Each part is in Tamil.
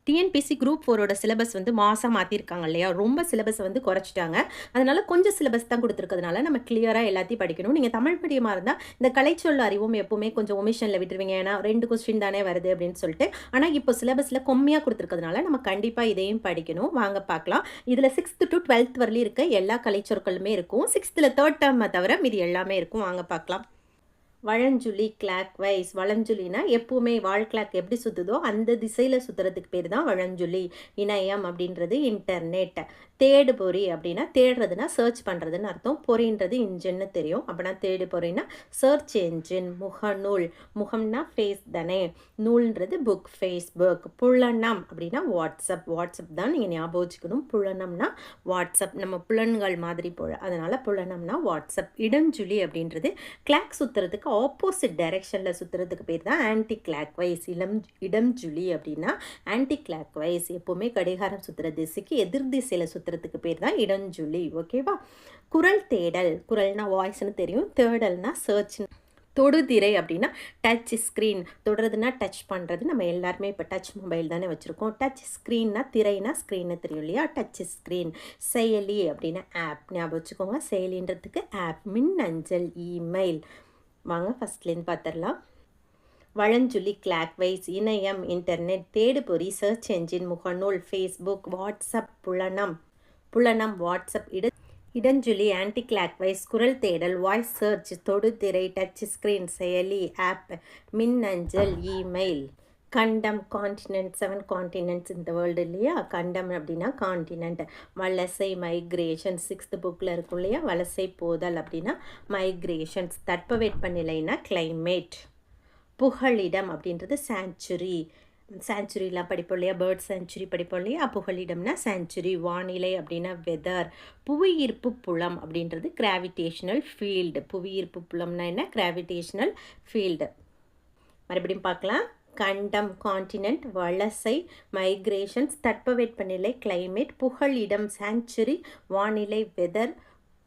டிஎன்பிசி குரூப் 4ஓட சிலபஸ் வந்து மாதம் மாற்றிருக்காங்க இல்லையா, ரொம்ப சிலபஸை வந்து குறைச்சிட்டாங்க. அதனால் கொஞ்சம் சிலபஸ் தான் கொடுத்துருக்கிறதுனால நம்ம கிளியராக எல்லாத்தையும் படிக்கணும். நீங்கள் தமிழ் மீடியமாக இருந்தால் இந்த கலைச்சொல் அறிவும் எப்பவுமே கொஞ்சம் ஒமிஷனில் விட்டுருவீங்க. ஏன்னா 2 கொஸ்டின் தானே வருது அப்படின்னு சொல்லிட்டு. ஆனால் இப்போ சிலபஸில் கம்மியாக கொடுத்துருக்கிறதுனால நம்ம கண்டிப்பாக இதையும் படிக்கணும். வாங்க பார்க்கலாம். இதில் 6th to 12th வரலையும் இருக்க எல்லா கலைச்சொற்களுமே இருக்கும். 6th 3rd டேர்மை தவிர மீதி எல்லாமே இருக்கும். வாங்க பார்க்கலாம். வழஞ்சுழி கிளாக் வைஸ். வழஞ்சுழினா எப்பவுமே வால் கிளாக் எப்படி சுற்றுதோ அந்த திசையில் சுற்றுறதுக்கு பேர் தான் வழஞ்சுழி. இணையம் அப்படின்றது இன்டர்நெட். தேடு பொறி அப்படின்னா தேடுறதுனா சர்ச் பண்ணுறதுன்னு அர்த்தம். பொறின்றது இன்ஜின்னு தெரியும். அப்படின்னா தேடு பொறினா சர்ச் என்ஜின். முகநூல், முகம்னா ஃபேஸ் தானே, நூல்ன்றது புக், ஃபேஸ்புக். புலனம் அப்படின்னா வாட்ஸ்அப். வாட்ஸ்அப் தான் நீங்கள் ஞாபகம் வச்சுக்கணும். புலனம்னா வாட்ஸ்அப், நம்ம புலன்கள் மாதிரி போல, அதனால் புலனம்னா வாட்ஸ்அப். இடஞ்சுழி அப்படின்றது கிளாக் சுற்றுறதுக்கு ஆப்போசிட் டைரெக்ஷனில் சுற்றுறதுக்கு பேர் தான் ஆன்டி கிளாக் வைஸ். இடம்ஜுழி அப்படின்னா ஆன்டி கிளாக் வைஸ், எப்போவுமே கடிகாரம் சுற்றுற திசைக்கு எதிர் திசையில் சுற்றுறதுக்கு பேர் தான் இடஞ்சுழி. ஓகேவா. குரல் தேடல். குரல்னா வாய்ஸ்னு தெரியும், தேடல்னா சர்ச். தொடுதிரை அப்படின்னா டச் ஸ்க்ரீன். தொடுறதுனா டச் பண்ணுறது. நம்ம எல்லாருமே இப்போ டச் மொபைல் தானே வச்சுருக்கோம். டச் ஸ்க்ரீன்னா திரைனா ஸ்க்ரீன்னு தெரியும் இல்லையா, டச் ஸ்க்ரீன். செயலி அப்படின்னா ஆப், ஞாபகம் வச்சுக்கோங்க. செயலின்றதுக்கு ஆப். மின்னஞ்சல், இமெயில். வாங்க ஃபஸ்ட்லேருந்து பார்த்துடலாம். வழஞ்சுழி கிளாக் வைஸ், இணையம் இன்டர்நெட், தேடுபொறி சர்ச் என்ஜின், முகநூல் ஃபேஸ்புக், வாட்ஸ்அப் புலனம் வாட்ஸ்அப். இடஞ்சுழி ஆன்டி கிளாக் வைஸ், குரல் தேடல் வாய்ஸ் சர்ச், தொடுதிரை டச் ஸ்க்ரீன், செயலி ஆப், மின்னஞ்சல் இமெயில். கண்டம் கான்டினென்ட். 7 கான்டினென்ட்ஸ் இந்த வேர்ல்டு இல்லையா. கண்டம் அப்படின்னா கான்டினென்ட். வலசை மைக்ரேஷன் 6th புக்கில் இருக்கும் இல்லையா. வலசை போதல் அப்படின்னா மைக்ரேஷன்ஸ். தட்பவெப்பநிலைனா கிளைமேட். புகலிடம் அப்படின்றது சாங்சுரி. சாங்சுரிலாம் படிப்போம் இல்லையா, பேர்ட் சாங்சுரி படிப்போம் இல்லையா. புகலிடம்னா சாங்சுரி. வானிலை அப்படின்னா வெதர். புவியீர்ப்பு புலம் அப்படின்றது கிராவிடேஷனல் ஃபீல்டு. புவியீர்ப்பு புலம்னா என்ன, கிராவிடேஷனல் ஃபீல்டு. மறுபடியும் பார்க்கலாம். கண்டம் கான்டினென்ட், வலசை மைக்ரேஷன்ஸ், தட்பவெப்பநிலை கிளைமேட், புகலிடம் சாங்சுரி, வானிலை வெதர்,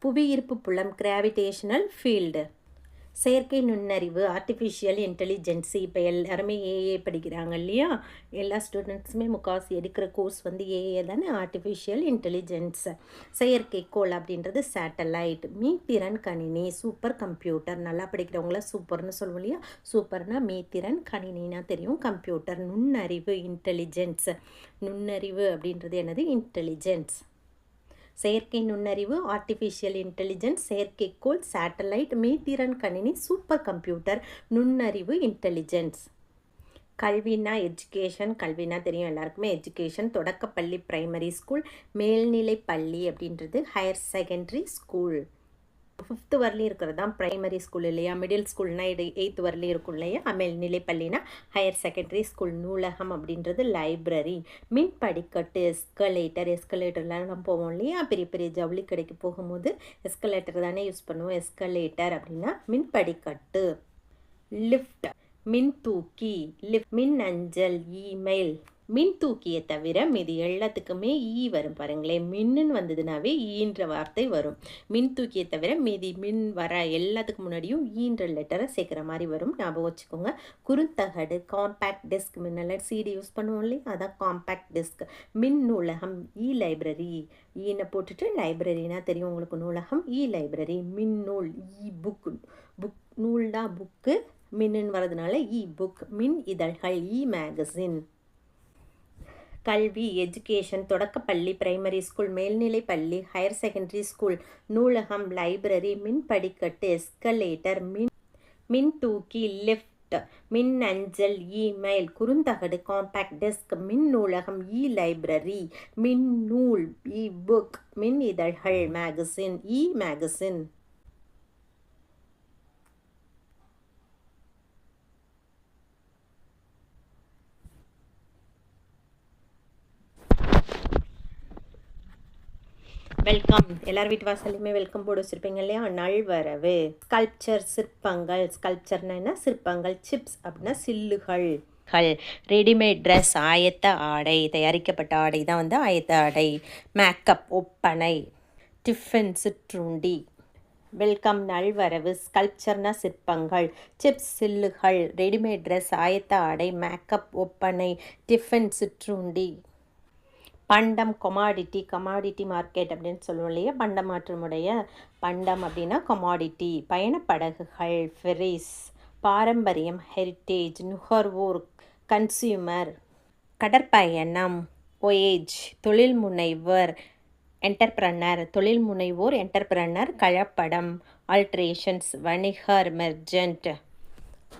புவியீர்ப்பு புலம் கிராவிடேஷனல் ஃபீல்டு. செயற்கை நுண்ணறிவு ஆர்டிஃபிஷியல் இன்டெலிஜென்சி. இப்போ எல்லாருமே ஏஏ படிக்கிறாங்க இல்லையா. எல்லா ஸ்டூடெண்ட்ஸுமே முக்கால்வாசி எடுக்கிற கோர்ஸ் வந்து ஏஏ தானே, ஆர்டிஃபிஷியல் இன்டெலிஜென்ஸ். செயற்கைக்கோள் அப்படின்றது சேட்டலைட். மீத்திறன் கணினி, சூப்பர் கம்ப்யூட்டர். நல்லா படிக்கிறவங்கள சூப்பர்னு சொல்லுவோம் இல்லையா. சூப்பர்னா மீத்திறன், கணினினா தெரியும் கம்ப்யூட்டர். நுண்ணறிவு இன்டெலிஜென்ஸ். நுண்ணறிவு அப்படின்றது என்னது, இன்டெலிஜென்ஸ். செயற்கை நுண்ணறிவு ஆர்டிஃபிஷியல் இன்டெலிஜென்ஸ், செயற்கைக்கோள் சேட்டலைட், மீத்திறன் கணினி, சூப்பர் கம்ப்யூட்டர், நுண்ணறிவு இன்டெலிஜென்ஸ். கல்வினா எஜுகேஷன். கல்வினா தெரியும் எல்லாருக்குமே, எஜுகேஷன். தொடக்கப்பள்ளி பிரைமரி ஸ்கூல். மேல்நிலை பள்ளி அப்படின்றது ஹையர் செகண்டரி ஸ்கூல். 5th வரலையும் இருக்கிறது தான் பிரைமரி ஸ்கூல் இல்லையா. மிடில் ஸ்கூல்னா 8th வரலையும் இருக்கும் இல்லையா. மேல்நிலை பள்ளினா ஹையர் செகண்டரி ஸ்கூல். நூலகம் அப்படின்றது லைப்ரரி. மின் படிக்கட்டு எஸ்கலேட்டர். எஸ்கலேட்டர்லாம் நம்ம போவோம் இல்லையா, பெரிய பெரிய ஜவுளி கடைக்கு போகும்போது எஸ்கலேட்டர் தானே யூஸ் பண்ணுவோம். எஸ்கலேட்டர் அப்படின்னா மின் படிக்கட்டு. லிஃப்ட் மின் தூக்கி. லிஃப்ட். மின் அஞ்சல், இமெயில். மின் தூக்கியை தவிர மீது எல்லாத்துக்குமே ஈ வரும் பாருங்களேன். மின்னுன்னு வந்ததுனாவே ஈன்ற வார்த்தை வரும். மின் தூக்கியை தவிர மீதி மின் வர எல்லாத்துக்கு முன்னாடியும் ஈன்ற லெட்டரை சேர்க்குற மாதிரி வரும், ஞாபகம் வச்சுக்கோங்க. குறுந்தகடு, காம்பேக்ட் டிஸ்க். முன்னெல்லாம் சிடி யூஸ் பண்ணுவோம் இல்லையா, அதான் காம்பேக்ட் டிஸ்க். மின் நூலகம், இ லைப்ரரி. ஈனை போட்டுட்டு லைப்ரரினா தெரியும் உங்களுக்கு, நூலகம், இ லைப்ரரி. மின் நூல், இ புக். புக் நூல்னா புக்கு, மின்னு வரதுனால இ புக். மின் இதழ்கள், இ மேகசின். கல்வி எஜுகேஷன். தொடக்கப்பள்ளி பிரைமரி ஸ்கூல், மேல்நிலை பள்ளி ஹையர் செகண்டரி ஸ்கூல். நூலகம் லைப்ரரி. மின் படிக்கட்டு எஸ்கலேட்டர். மின் தூக்கி லிஃப்ட். மின் அஞ்சல் இமெயில். குறுந்தகடு compact disk. மின் நூலகம் இ லைப்ரரி. மின் நூல் இ புக். மின் இதழ்கள் மேகசின், இ மேகசின். வெல்கம். எல்லார் வீட்டு வாசல்லையுமே வெல்கம் போர்டு வச்சுருப்பீங்க இல்லையா. நல்வரவு. ஸ்கல்ப்சர் சிற்பங்கள். ஸ்கல்ப்சர்னா என்ன, சிற்பங்கள். சிப்ஸ் அப்படின்னா சில்லுகள். ரெடிமேட் ட்ரெஸ் ஆயத்த ஆடை. தயாரிக்கப்பட்ட ஆடை தான் வந்து ஆயத்த ஆடை. மேக்கப் ஒப்பனை. டிஃபன் சிற்றுண்டி. வெல்கம் நல்வரவு, ஸ்கல்ப்சர்னா சிற்பங்கள், சிப்ஸ் சில்லுகள், ரெடிமேட் ட்ரெஸ், ஆயத்த ஆடை, மேக்கப், ஒப்பனை, டிஃபன், சிற்றுண்டி. பண்டம் கொமாடிட்டி, கமாடிட்டி மார்க்கெட் அப்படின்னு சொல்லுவோம் இல்லையா, பண்டமாற்றமுடைய பண்டம் அப்படின்னா கொமாடிட்டி. பயணப்படகுகள், ஃபெரிஸ். பாரம்பரியம் ஹெரிட்டேஜ், நுகர்வோர் கன்சியூமர். கடற்பயணம் ஒயேஜ். தொழில் முனைவர் என்டர்பிரனர், தொழில் முனைவோர் என்டர்பிரனர். கலப்படம் ஆல்ட்ரேஷன்ஸ், வணிகர் மெர்ஜென்ட்.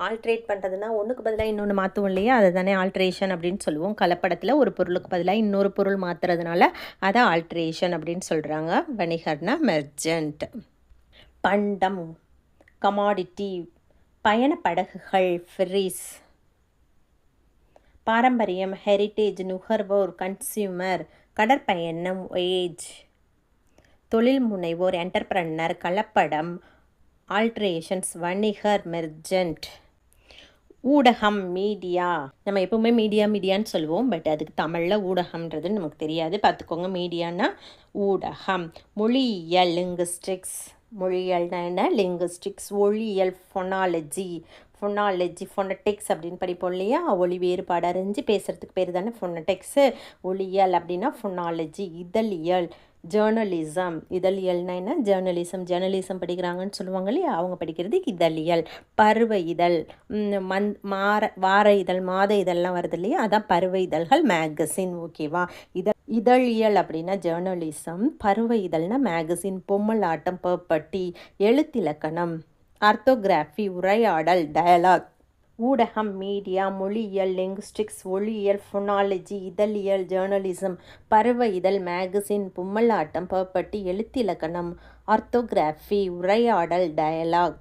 ஆல்ட்ரேட் பண்ணுறதுனா ஒன்றுக்கு பதிலாக இன்னொன்று மாற்றுவோம் இல்லையா, அதை தானே ஆல்ட்ரேஷன் அப்படின்னு சொல்லுவோம். கலப்படத்தில் ஒரு பொருளுக்கு பதிலாக இன்னொரு பொருள் மாற்றுறதுனால அதை ஆல்ட்ரேஷன் அப்படின்னு சொல்கிறாங்க. வணிகர்னா மெர்ஜென்ட். பண்டம் கமாடிட்டி. பயணப்படகுகள் ஃபெரிஸ். பாரம்பரியம் ஹெரிட்டேஜ், நுகர்வோர் கன்சியூமர். கடற்பயணம் ஒயேஜ். தொழில் முனைவோர் என்டர்பிரனர். கலப்படம் ஆல்ட்ரேஷன்ஸ், வணிகர் மெர்ஜென்ட். ஊடகம் மீடியா. நம்ம எப்பவுமே மீடியான்னு சொல்லுவோம், பட் அதுக்கு தமிழில் ஊடகம்ன்றது நமக்கு தெரியாது, பார்த்துக்கோங்க. மீடியானா ஊடகம். மொழியியல் லிங்குஸ்டிக்ஸ். மொழியியல்னா என்ன? லிங்குஸ்டிக்ஸ். ஒளியியல் ஃபொனட்டிக்ஸ் அப்படின்னு படிப்போம் இல்லையா, ஒளி வேறுபாடு அறிஞ்சு பேசுகிறதுக்கு பேர் தானே ஃபொனட்டிக்ஸு. ஒளியியல் அப்படின்னா ஃபொனாலஜி. இதழியல் ஜேர்னலிசம். இதழியல்னா என்ன? ஜேர்னலிசம் படிக்கிறாங்கன்னு சொல்லுவாங்க இல்லையா, அவங்க படிக்கிறது இதழியல். பருவ இதழ், வார இதழ், மாத இதழ்லாம் வருது இல்லையா, அதான் பருவ இதழ்கள், மேகசின். ஓகேவா? இதழியல் அப்படின்னா ஜேர்னலிசம், பருவ இதழ்னா மேகசின். பொம்மலாட்டம் பர்பட்டி. எழுத்திலக்கணம் ஆர்த்தோகிராஃபி, உரையாடல் டயலாக். ஊடகம் மீடியா, மொழியியல் லிங்குஸ்டிக்ஸ், ஒளியியல் ஃபொனாலஜி, இதழியல் ஜேர்னலிசம், பருவ இதழ் மேகசின், பொம்மலாட்டம் பர்பட்டி, எழுத்திலக்கணம் ஆர்த்தோகிராஃபி, உரையாடல் டயலாக்.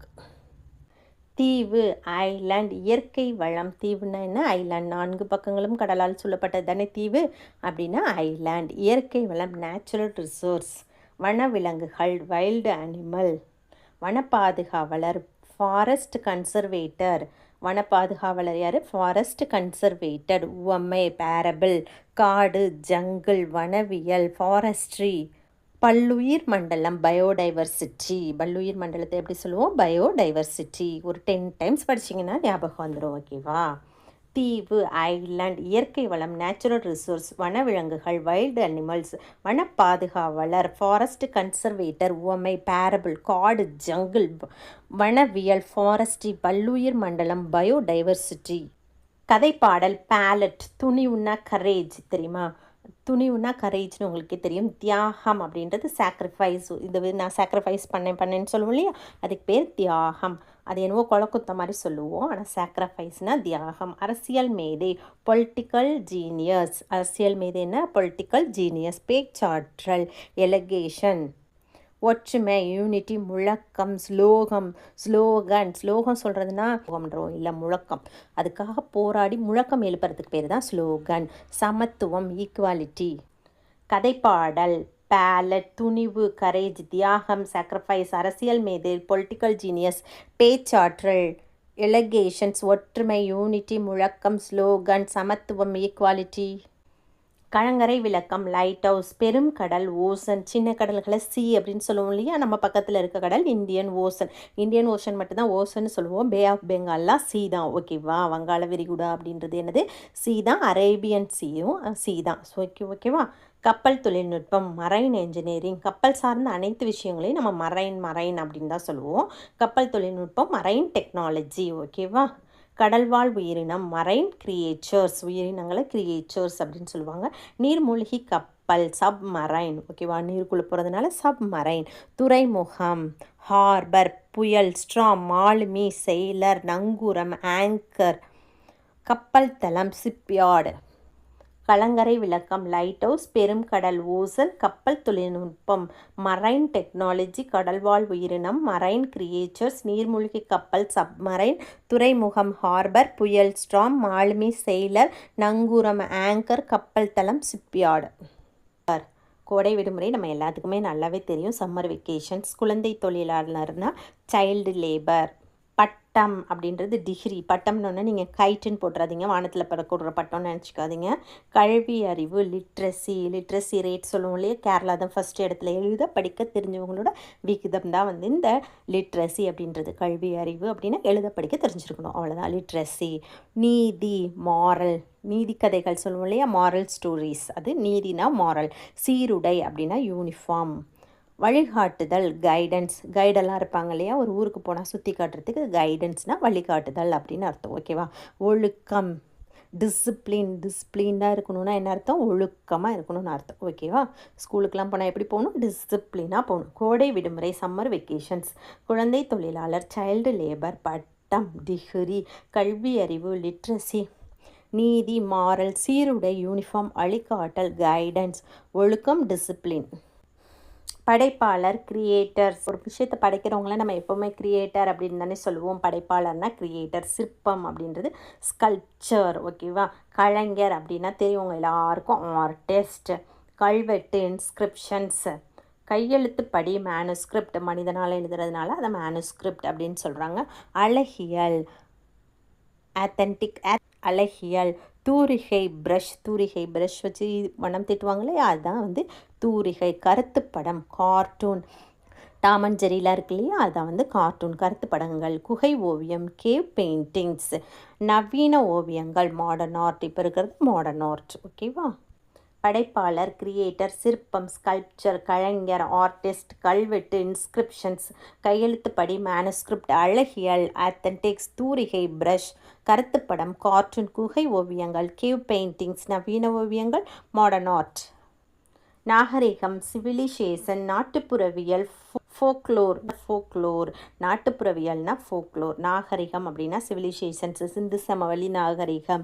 தீவு ஐலாண்ட். இயற்கை வளம். தீவுனா என்ன? ஐலாண்ட். 4 பக்கங்களும் கடலால் சொல்லப்பட்டது தானே தீவு அப்படின்னா ஐலாண்ட். இயற்கை வளம் நேச்சுரல் ரிசோர்ஸ். வனவிலங்குகள் வைல்டு அனிமல். வனப்பாதுகாவலர் ஃபாரஸ்ட் கன்சர்வேட்டர். வனப்பாதுகாவலர் யார்? Forest conservator. உவமை பேரபிள். காடு ஜங்கிள். வனவியல் ஃபாரஸ்ட்ரி. பல்லுயிர் மண்டலம் பயோடைவர்சிட்டி. பல்லுயிர் மண்டலத்தை எப்படி சொல்லுவோம்? பயோடைவர்சிட்டி. ஒரு 10 டைம்ஸ் படிச்சிங்கன்னா ஞாபகம் வந்துடும். ஓகேவா? தீவு ஐலாண்ட். இயற்கை வளம் நேச்சுரல் ரிசோர்ஸ். வனவிலங்குகள் வைல்டு அனிமல்ஸ். வனப்பாதுகாவலர் ஃபாரஸ்ட் கன்சர்வேட்டர். உவமை பேரபிள். காடு ஜங்கிள். வனவியல் ஃபாரஸ்ட்ரி. பல்லுயிர் மண்டலம் பயோடைவர்சிட்டி. கதைப்பாடல் பேலட். துணிவுன்னா கரேஜ், தெரியுமா? துணிவுன்னா கரேஜ்னு உங்களுக்கே தெரியும். தியாகம் அப்படின்றது சாக்ரிஃபைஸ். இது நான் சாக்ரிஃபைஸ் பண்ணேன்னு சொல்லுவோம் இல்லையா, அதுக்கு பேர் தியாகம். அது என்னவோ கொலக்குத்த மாதிரி சொல்லுவோம், ஆனால் சாக்ரிஃபைஸ்னால் தியாகம். அரசியல் மேதை பொலிட்டிக்கல் ஜீனியஸ். அரசியல் மேதைன்னா பொலிட்டிக்கல் ஜீனியஸ். பேச்சாற்றல் எலகேஷன். ஒற்றுமை யூனிட்டி. முழக்கம் ஸ்லோகன் சொல்கிறதுனா இல்லை முழக்கம், அதுக்காக போராடி முழக்கம் எழுப்புறதுக்கு பேர் தான் ஸ்லோகன். சமத்துவம் ஈக்குவாலிட்டி. கதைப்பாடல் பேலட். துணிவு கரேஜ். தியாகம் சாக்ரிஃபைஸ். அரசியல் மேதை பொலிட்டிக்கல் ஜீனியஸ். பேச்சாற்றல் எலகேஷன்ஸ். ஒற்றுமை யூனிட்டி. முழக்கம் ஸ்லோகன். சமத்துவம் ஈக்குவாலிட்டி. கலங்கரை விளக்கம் லைட் ஹவுஸ். பெரும் கடல் ஓசன். சின்ன கடல்களை சி அப்படின்னு சொல்லுவோம் இல்லையா, நம்ம பக்கத்தில் இருக்க கடல் இந்தியன் ஓஷன் மட்டும்தான் ஓசன்னு சொல்லுவோம். பே ஆஃப் பெங்கால்லாம் சி தான். ஓகேவா? வங்காள விரிகுடா அப்படின்றது என்னது? சி தான். அரேபியன் சீயும் சி தான். ஓகேவா? கப்பல் தொழில்நுட்பம் மரைன் என்ஜினியரிங். கப்பல் சார்ந்த அனைத்து விஷயங்களையும் நம்ம மரைன் அப்படின்னு தான் சொல்லுவோம். கப்பல் தொழில்நுட்பம் மரைன் டெக்னாலஜி. ஓகேவா? கடல்வாழ் உயிரினம் மரைன் கிரியேச்சர்ஸ். உயிரினங்களை கிரியேச்சர்ஸ் அப்படின்னு சொல்லுவாங்க. நீர்மூழ்கி கப்பல் சப்மரைன். ஓகேவா? நீருக்குள்ளே போகிறதுனால சப்மரைன். துறைமுகம் ஹார்பர். புயல் ஸ்ட்ராம். மாலுமி செயிலர். நங்கூரம் ஆங்கர். கப்பல் தளம் ஷிப்யார்டு. கலங்கரை விளக்கம் லைட் ஹவுஸ். பெரும் கடல் ஓசன். கப்பல் தொழில்நுட்பம் மரைன் டெக்னாலஜி. கடல்வாழ் உயிரினம் மரைன் கிரியேச்சர்ஸ். நீர்மூழ்கி கப்பல் சப்மரைன். துறைமுகம் ஹார்பர். புயல் ஸ்ட்ராம். மாலுமி செயிலர். நங்கூரம் ஆங்கர். கப்பல் தளம் ஷிப்யார்டு. கோடை விடுமுறை நம்ம எல்லாத்துக்குமே நல்லாவே தெரியும். Summer vacations. குழந்தை தொழிலாளர்னா சைல்டு லேபர். பட்டம் அப்படின்றது டிகிரி. பட்டம்னு நீங்கள் கைட்டுன்னு போட்டுறாதீங்க, வானத்தில் பறக்கூடுற பட்டம்னு நினச்சிக்காதீங்க. கல்வி அறிவு, லிட்ரஸி ரேட் சொல்லுவோம் இல்லையா, கேரளா தான் ஃபஸ்ட் இடத்துல. எழுத படிக்க தெரிஞ்சவங்களோட விகிதம் தான் வந்து இந்த லிட்ரஸி அப்படின்றது. கல்வி அறிவு அப்படின்னா எழுத படிக்க தெரிஞ்சிருக்கணும், அவ்வளோதான் லிட்ரஸி. நீதி, மாரல், நீதி கதைகள் சொல்லுவோம் இல்லையா, மாரல் ஸ்டோரிஸ், அது நீதினா மாரல். சீருடை அப்படின்னா யூனிஃபார்ம். வழிகாட்டுதல், கைடெல்லாம் இருப்பாங்க இல்லையா, ஒரு ஊருக்கு போனால் சுற்றி காட்டுறதுக்கு கைடன்ஸ்னால் வழிகாட்டுதல் அப்படின்னு அர்த்தம். ஓகேவா. ஒழுக்கம், டிசிப்ளினாக இருக்கணும்னா என்ன அர்த்தம், ஒழுக்கமாக இருக்கணும்னு அர்த்தம். ஓகேவா. ஸ்கூலுக்கெலாம் போனால் எப்படி போகணும், டிசிப்ளினாக போகணும். கோடை விடுமுறை, சம்மர் வெக்கேஷன்ஸ். குழந்தை தொழிலாளர், சைல்டு லேபர். பட்டம், டிகிரி. கல்வி அறிவு, லிட்ரஸி. நீதி, மாரல். சீருடை, யூனிஃபார்ம். வழிகாட்டல், கைடன்ஸ். ஒழுக்கம், டிசிப்ளின். படைப்பாளர், கிரியேட்டர்ஸ். ஒரு விஷயத்தை படைக்கிறவங்கள நம்ம எப்போவுமே கிரியேட்டர் அப்படின்னு தானே சொல்லுவோம். படைப்பாளர்னா கிரியேட்டர். சிற்பம் அப்படின்றது ஸ்கல்ப்சர். ஓகேவா. கலைஞர் அப்படின்னா தெரியுங்க எல்லாருக்கும், ஆர்டிஸ்ட். கல்வெட்டு, இன்ஸ்கிரிப்ஷன்ஸ். கையெழுத்து படி, மேனுஸ்கிரிப்ட். மனிதனால் எழுதுறதுனால அதை மேனுஸ்கிரிப்ட் அப்படின்னு சொல்கிறாங்க. அழகியல், ஆத்தென்டிக், அழகியல். தூரிகை, ப்ரஷ் வச்சு வண்ணம் தீட்டுவாங்களே, அதுதான் வந்து தூரிகை. கருத்து படம், கார்ட்டூன். டாம் அண்ட் ஜெரிலாம் இருக்கு இல்லையா, அதுதான் வந்து கார்ட்டூன். கருத்து படங்கள். குகை ஓவியம், கேவ் பெயிண்டிங்ஸ். நவீன ஓவியங்கள், மாடர்ன் ஆர்ட். இப்போ இருக்கிறது மாடர்ன் ஆர்ட். ஓகேவா. படைப்பாளர், கிரியேட்டர். சிற்பம், ஸ்கல்ப்சர். கலைஞர், ஆர்டிஸ்ட். கல்வெட்டு, இன்ஸ்கிரிப்ஷன்ஸ். கையெழுத்துப்படி, மேனுஸ்கிரிப்ட். அழகியல், ஆத்தென்டிக்ஸ். தூரிகை, ப்ரஷ். கருத்துப்படம், கார்ட்டூன். குகை ஓவியங்கள், கேவ் பெயிண்டிங்ஸ். நவீன ஓவியங்கள், மாடர்ன் ஆர்ட். நாகரிகம், சிவிலைசேஷன். நாட்டுப்புறவியல், ஃபோக்லோர். நாட்டுப்புறவியல்னா ஃபோக்லோர். நாகரிகம் அப்படின்னா சிவிலைசேஷன்ஸ். சிந்து சமவெளி நாகரிகம்,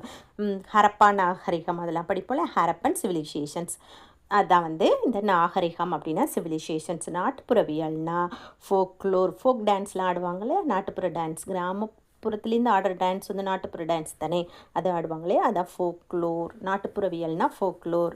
ஹரப்பா நாகரிகம், அதெல்லாம் படிப்போல. ஹரப்பன் சிவிலைசேஷன்ஸ், அதுதான் வந்து இந்த நாகரிகம் அப்படின்னா சிவிலைசேஷன்ஸ். நாட்டுப்புறவியல்னா ஃபோக்லோர். ஃபோக் டான்ஸ்லாம் ஆடுவாங்களே, நாட்டுப்புற டான்ஸ். கிராமப்புறத்துலேருந்து ஆடுற டான்ஸ் வந்து நாட்டுப்புற டான்ஸ் தானே, அதை ஆடுவாங்களே, அதான் ஃபோக்லோர். நாட்டுப்புறவியல்னா ஃபோக்லோர்.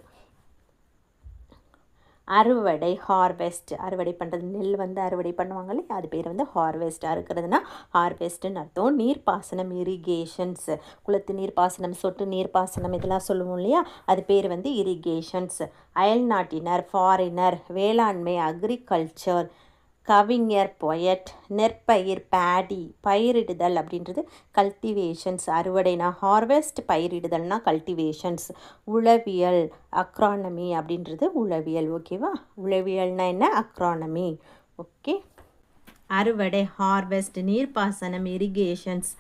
அறுவடை, ஹார்வெஸ்ட். அறுவடை பண்ணுறது, நெல் வந்து அறுவடை பண்ணுவாங்களே, அது பேர் வந்து ஹார்வெஸ்ட். அறுக்கிறதுனா ஹார்வெஸ்ட்டுன்னு அர்த்தம். நீர்ப்பாசனம், இரிகேஷன்ஸ். குளத்து நீர்ப்பாசனம், சொட்டு நீர்ப்பாசனம், இதெல்லாம் சொல்லுவோம் இல்லையா, அது பேர் வந்து இரிகேஷன்ஸ். அயல்நாட்டினர், ஃபாரினர். வேளாண்மை, அக்ரிகல்ச்சர். கவிஞர், பொயட். நெற்பயிர், பேடி. பயிரிடுதல் அப்படின்றது கல்டிவேஷன்ஸ். அறுவடைனா ஹார்வெஸ்ட், பயிரிடுதல்னா கல்டிவேஷன்ஸ். உளவியல், அக்ரானமி அப்படின்றது உளவியல். ஓகேவா. உளவியல்னா என்ன, அக்ரானமி. ஓகே. அறுவடை, ஹார்வெஸ்ட். நீர்ப்பாசனம், இரிகேஷன்ஸ்.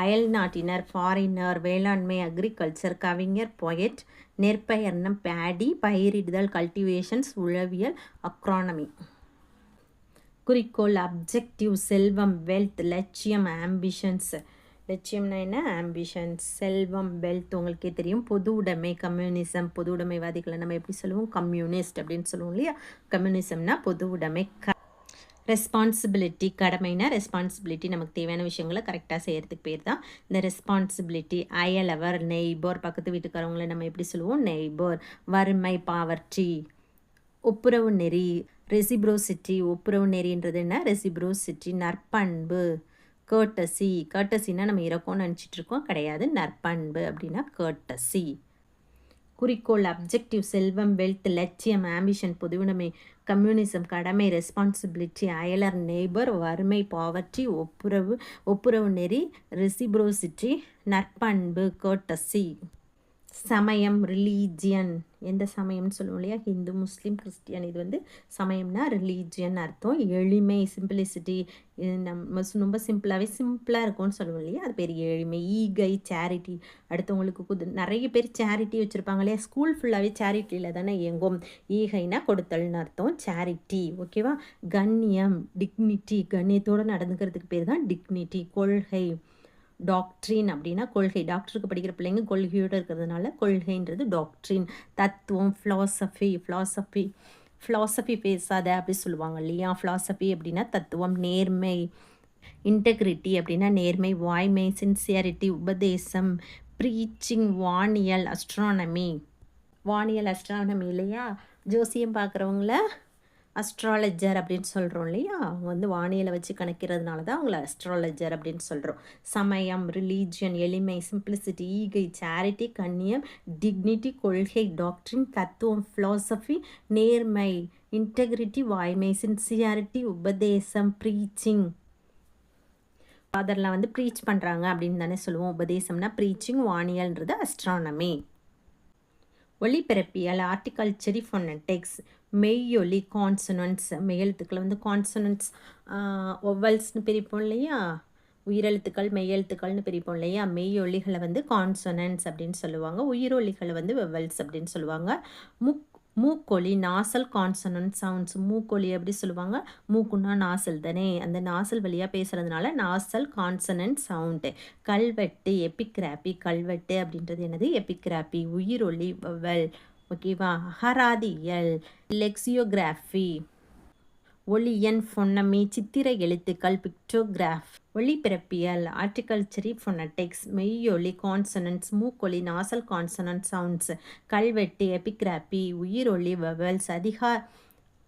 அயல் நாட்டினர், ஃபாரினர். வேளாண்மை, அக்ரிகல்ச்சர். கவிஞர், பொயட். நெற்பயிர்னா பேடி. பயிரிடுதல், கல்டிவேஷன்ஸ். உளவியல், அக்ரானமி. குறிக்கோள், அப்ஜெக்டிவ். செல்வம், வெல்த். லட்சியம், ஆம்பிஷன்ஸ். லட்சியம்னா என்ன, ஆம்பிஷன்ஸ். செல்வம், வெல்த் உங்களுக்கே தெரியும். பொது உடைமை, கம்யூனிசம். பொது உடைமைவாதிகளை நம்ம எப்படி சொல்லுவோம், கம்யூனிஸ்ட் அப்படின்னு சொல்லுவோம் இல்லையா. கம்யூனிசம்னா பொது உடைமை. ரெஸ்பான்சிபிலிட்டி, கடமைனா ரெஸ்பான்சிபிலிட்டி, நமக்கு தேவையான விஷயங்களை கரெக்டாக செய்கிறதுக்கு பேர் தான் இந்த ரெஸ்பான்சிபிலிட்டி. அயலவர், நெய்பர். பக்கத்து வீட்டுக்காரவங்களை நம்ம எப்படி சொல்லுவோம், நெய்பர். வறுமை, பாவர்ட்டி. ஒப்புரவு நெறி, ரெசிப்ரோசிட்டி. ஒப்புரவு நெறின்றது என்ன, ரெசிப்ரோசிட்டி. நற்பண்பு, கர்ட்டசினா நம்ம இறக்கோன்னு நினச்சிட்டு இருக்கோம், கிடையாது. நற்பண்பு அப்படின்னா கர்ட்டசி. குறிக்கோள், அப்ஜெக்டிவ். செல்வம், வெல்த். லட்சியம், ஆம்பிஷன். பொதுவுடைமை, கம்யூனிசம். கடமை, ரெஸ்பான்சிபிலிட்டி. அயலர், நெய்பர். வறுமை, பாவர்ட்டி. ஒப்புரவு நெறி, ரெசிப்ரோசிட்டி. நற்பண்பு, கர்ட்டசி. சமயம், ரிலீஜியன். எந்த சமயம்னு சொல்லுவோம் இல்லையா, ஹிந்து, முஸ்லீம், கிறிஸ்டியன். இது வந்து சமயம்னா ரிலீஜியன் அர்த்தம். எளிமை, சிம்பிளிசிட்டி. நம்ம ரொம்ப சிம்பிளாக இருக்கும்னு சொல்லுவோம் இல்லையா, அது பேர் எளிமை. ஈகை, சேரிட்டி. அடுத்தவங்களுக்கு நிறைய பேர் சேரிட்டி வச்சுருப்பாங்க இல்லையா, ஸ்கூல் ஃபுல்லாகவே சேரிட்டியில் தானே இயங்கும். ஈகைனா கொடுத்தல்னு அர்த்தம், சேரிட்டி. ஓகேவா. கண்ணியம், டிக்னிட்டி. கண்ணியத்தோடு நடந்துக்கிறதுக்கு பேர் தான் டிக்னிட்டி. கொள்கை, டாக்ட்ரின் அப்படின்னா கொள்கை. டாக்டருக்கு படிக்கிற பிள்ளைங்க கொள்கையோடு இருக்கிறதுனால கொள்கைன்றது டாக்ட்ரின். தத்துவம், ஃபிலாசபி பேசாத அப்படி சொல்லுவாங்க இல்லையா. ஃபிலாசபி அப்படின்னா தத்துவம். நேர்மை, இன்டெகிரிட்டி அப்படின்னா நேர்மை. வாய்மை, சின்சியரிட்டி. உபதேசம், ப்ரீச்சிங். வானியல், அஸ்ட்ரானமி இல்லையா, ஜோசியம் பார்க்குறவங்கள அஸ்ட்ராலஜர் அப்படின்னு சொல்கிறோம் இல்லையா, அவங்க வந்து வானியலை வச்சு கணக்கிறதுனால தான் அவங்கள அஸ்ட்ராலஜர் அப்படின்னு சொல்கிறோம். சமயம், ரிலீஜியன், எளிமை, சிம்பிளிசிட்டி, ஈகை, சேரிட்டி, கண்ணியம், டிக்னிட்டி, கொள்கை, டாக்ட்ரின், தத்துவம், ஃபிலாசபி, நேர்மை, இன்டெகிரிட்டி, வாய்மை, சின்சியாரிட்டி, உபதேசம், ப்ரீச்சிங். ஃபாதர்லாம் வந்து ப்ரீச் பண்ணுறாங்க அப்படின்னு தானே சொல்லுவோம். உபதேசம்னா ப்ரீச்சிங், வானியல்ன்றது அஸ்ட்ரானமி. ஒலிபரப்பியல், ஆர்டிகல்ச்சரி, ஃபொனட்டிக்ஸ், மெய்யொலி, கான்சனன்ட்ஸ், மெய்யெழுத்துக்களை வந்து கான்சனன்ட்ஸ், ஒவல்ஸ்னு பிரிப்போம் இல்லையா, உயிரெழுத்துக்கள் மெய்யெழுத்துக்கள்னு பிரிப்போம் இல்லையா, மெய்யொலிகளை வந்து கான்சனன்ட்ஸ் அப்படின்னு சொல்லுவாங்க, உயிரொலிகளை வந்து வெவல்ஸ் அப்படின்னு சொல்லுவாங்க. மூக்கொலி, நாசல் கான்சனன்ட் சவுண்ட்ஸ். மூக்கொலி எப்படி சொல்லுவாங்க, மூக்குன்னா நாசல் தானே, அந்த நாசல் வழியாக பேசுகிறதுனால நாசல் கான்சனன்ட் சவுண்டு. கல்வெட்டு, எபிகிராபி, கல்வெட்டு அப்படின்றது என்னது, எபிகிராபி. உயிரொலி, வவல். ஓகேவா. அகராதியல், லெக்சியோகிராஃபி. ஒளியன், ஃபொன்னமி, சித்திர எழுத்துக்கள், பிக்டோகிராஃப். ஒளிபரப்பியல், ஆர்டிகல்ச்சரி, ஃபொனட்டிக்ஸ். மெய்யொலி, கான்சனன்ட்ஸ். மூக்கொலி, நாசல் கான்சனன்ட் சவுண்ட்ஸ். கல்வெட்டு, எபிகிராபி. உயிரொலி, வவல்ஸ்.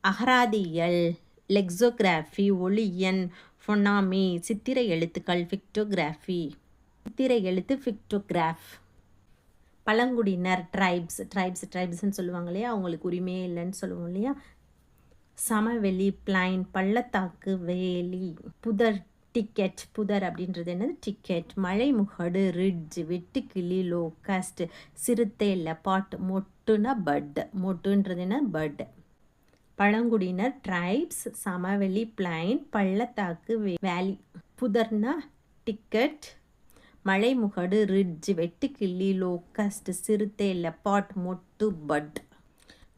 அகராதியல், லெக்சோகிராஃபி. ஒளியன், ஃபொனாமி, சித்திர எழுத்துக்கள், பிக்டோகிராஃபி. சித்திர எழுத்து, பிக்டோகிராஃப். பழங்குடியினர், ட்ரைப்ஸ்ன்னு சொல்லுவாங்க இல்லையா, அவங்களுக்கு உரிமையே இல்லைன்னு சொல்லுவோம் இல்லையா. சமவெளி, பிளைன். பள்ளத்தாக்கு, வேலி. புதர், டிக்கெட். புதர் அப்படின்றது என்னது, டிக்கெட். மலைமுகடு, ரிட்ஜ். வெட்டுக்கிளி, லோகஸ்ட். சிறுத்தை, லெபார்ட். மொட்டுனா பட். மொட்டுன்றது என்ன, பட். பழங்குடியினர், ட்ரைப்ஸ். சமவெளி, பிளைன். பள்ளத்தாக்கு, வேலி. புதர்னா டிக்கெட். மலைமுகடு, ரிட்ஜ். வெட்டுக்கிளி, லோகஸ்ட். சிறுத்தை, லெபார்ட். மொட்டு, பட்.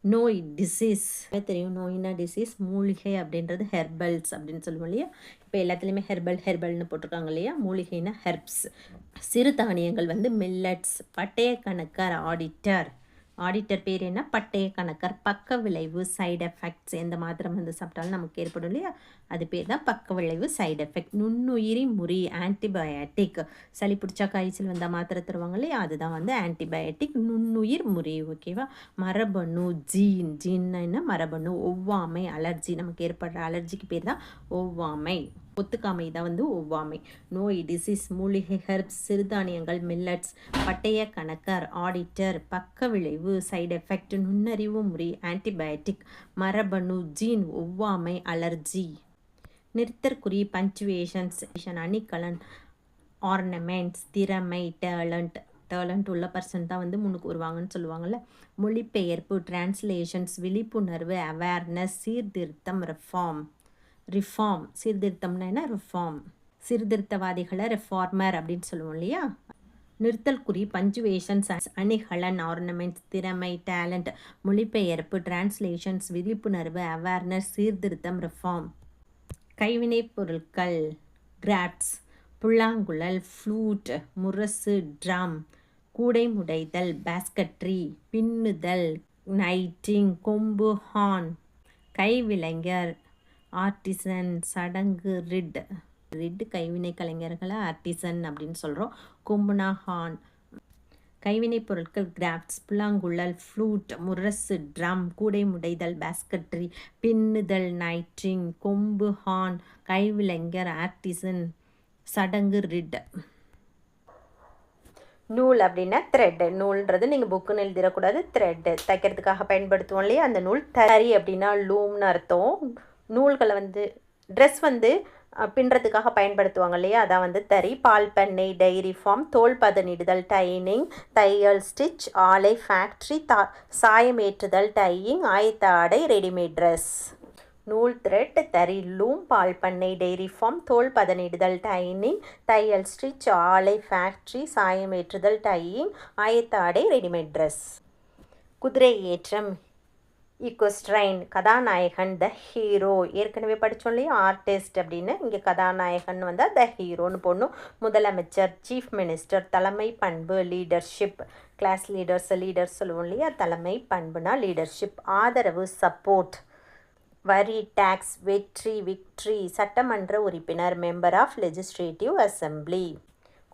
நோய், டிசீஸ். தெரியும், நோய்னா டிசீஸ். மூலிகை அப்படின்றது ஹெர்பல்ஸ் அப்படின்னு சொல்லுவோம் இல்லையா. இப்போ எல்லாத்துலேயுமே ஹெர்பல்னு போட்டிருக்காங்க இல்லையா. மூலிகைனா ஹெர்ப்ஸ். சிறுதானியங்கள் வந்து மில்லட்ஸ். பட்டய கணக்கர், ஆடிட்டர் பேர் என்ன, பட்டய கணக்கர். பக்க விளைவு, சைடு எஃபெக்ட்ஸ். எந்த மாத்திரை வந்து சாப்பிட்டாலும் நமக்கு ஏற்படும் இல்லையா, அது பேர் தான் பக்க விளைவு, சைடு எஃபெக்ட். நுண்ணுயிரி முறி, ஆன்டிபயோட்டிக். சளி பிடிச்சா காய்ச்சல் வந்தால் மாத்திரை தருவாங்க இல்லையா, அதுதான் வந்து ஆன்டிபயோட்டிக். நுண்ணுயிர் முறி. ஓகேவா. மரபணு, ஜீன்னா என்ன, மரபணு. ஒவ்வாமை, அலர்ஜி. நமக்கு ஏற்படுற அலர்ஜிக்கு பேர் தான் ஒவ்வாமை. ஒத்துக்காமை தான் வந்து ஒவ்வாமை. நோய், டிசீஸ். மூலிகை, ஹெர்ப்ஸ். சிறுதானியங்கள், மில்லட்ஸ். பட்டய கணக்கர், ஆடிட்டர். பக்க விளைவு, சைடு எஃபெக்ட். நுண்ணறிவு முறி, ஆன்டிபயோட்டிக். மரபணு, ஜீன். ஒவ்வாமை, அலர்ஜி. நிறுத்தற்குறி, பஞ்சுவேஷன்ஸ். அணிகலன், ஆர்னமெண்ட்ஸ். திறமை, டேலண்ட் உள்ள பர்சன் தான் வந்து முன்னுக்கு வருவாங்கன்னு சொல்லுவாங்கள்ல. மொழிபெயர்ப்பு, டிரான்ஸ்லேஷன்ஸ். விழிப்புணர்வு, அவேர்னஸ். சீர்திருத்தம், ரிஃபார்ம். சீர்திருத்தம்னா என்ன, ரிஃபார்ம். சீர்திருத்தவாதிகளை ரெஃபார்மர் அப்படின்னு சொல்லுவோம் இல்லையா. நிறுத்தல் குறி, பஞ்சுவேஷன்ஸ். அணிகலன், ஆர்னமெண்ட்ஸ். திறமை, டேலண்ட். மொழிபெயர்ப்பு, டிரான்ஸ்லேஷன்ஸ். விழிப்புணர்வு, அவேர்னஸ். சீர்திருத்தம், ரிஃபார்ம். கைவினைப் பொருட்கள், கிராஃப்ட்ஸ். புல்லாங்குழல், ஃப்ளூட். முரசு, ட்ரம். கூடை முடைதல், பாஸ்கட்ரி. பின்னுதல், நைட்டிங். கொம்பு, ஹார்ன். கைவிளைஞர், ஆர்டிசன். சடங்கு, ரிட் கைவினை கலைஞர்களை ஆர்டிசன் அப்படின்னு சொல்கிறோம். கொம்புனா ஹார்ன். கைவினைப் பொருட்கள், கிராஃப்ட்ஸ். புல்லாங்குழல், ஃப்ளூட். முரசு, ட்ரம். கூடை முடைதல், பாஸ்கட்ரி. பின்னுதல், நைட்டிங். கொம்பு, ஹார்ன். கைவிளைஞர், ஆர்டிசன். சடங்கு, ரிட். நூல் அப்படின்னா த்ரெட். நூல்ன்றது நீங்கள் புக்குன்னு எழுதிடக்கூடாது, த்ரெட்டு. தைக்கிறதுக்காக பயன்படுத்துவோம் இல்லையா அந்த நூல். தறி அப்படின்னா லூம்னு அர்த்தம். நூல்களை வந்து ட்ரெஸ் வந்து பின்னுறதுக்காக பயன்படுத்துவாங்க இல்லையா, அதான் வந்து தறி. பால் பண்ணை, டைரி ஃபார்ம். தோல் பதனிடுதல், டைனிங். தையல், ஸ்டிச். ஆலை, ஃபேக்ட்ரி. சாயம் ஏற்றுதல், டையிங். ஆயத்த ஆடை, ரெடிமேட் ட்ரெஸ். நூல், த்ரெட். தறி, லூம். பால் பண்ணை, டெய்ரி ஃபார்ம். தோல் பதனிடுதல், டைனிங். தையல், ஸ்டிச். ஆலை, ஃபேக்ட்ரி. சாயம் ஏற்றுதல், டையிங். ஆயத்த ஆடை, ரெடிமேட் ட்ரெஸ். குதிரை ஏற்றம், ஈக்வஸ்ட்ரைன். கதாநாயகன், த ஹீரோ. ஏற்கனவே படித்தோம் இல்லையா ஆர்டிஸ்ட் அப்படின்னு. இங்கே கதாநாயகன் வந்தால் த ஹீரோன்னு போடணும். முதலமைச்சர், சீஃப் மினிஸ்டர். தலைமை பண்பு, லீடர்ஷிப். கிளாஸ் லீடர்ஸ் சொல்லுவோம் இல்லையா, தலைமை பண்புனா லீடர்ஷிப். ஆதரவு, சப்போர்ட். வரி, டாக்ஸ். வெற்றி, விக்ட்ரி. சட்டமன்ற உறுப்பினர், மெம்பர் ஆஃப் லெஜிஸ்லேட்டிவ் அசம்பிளி.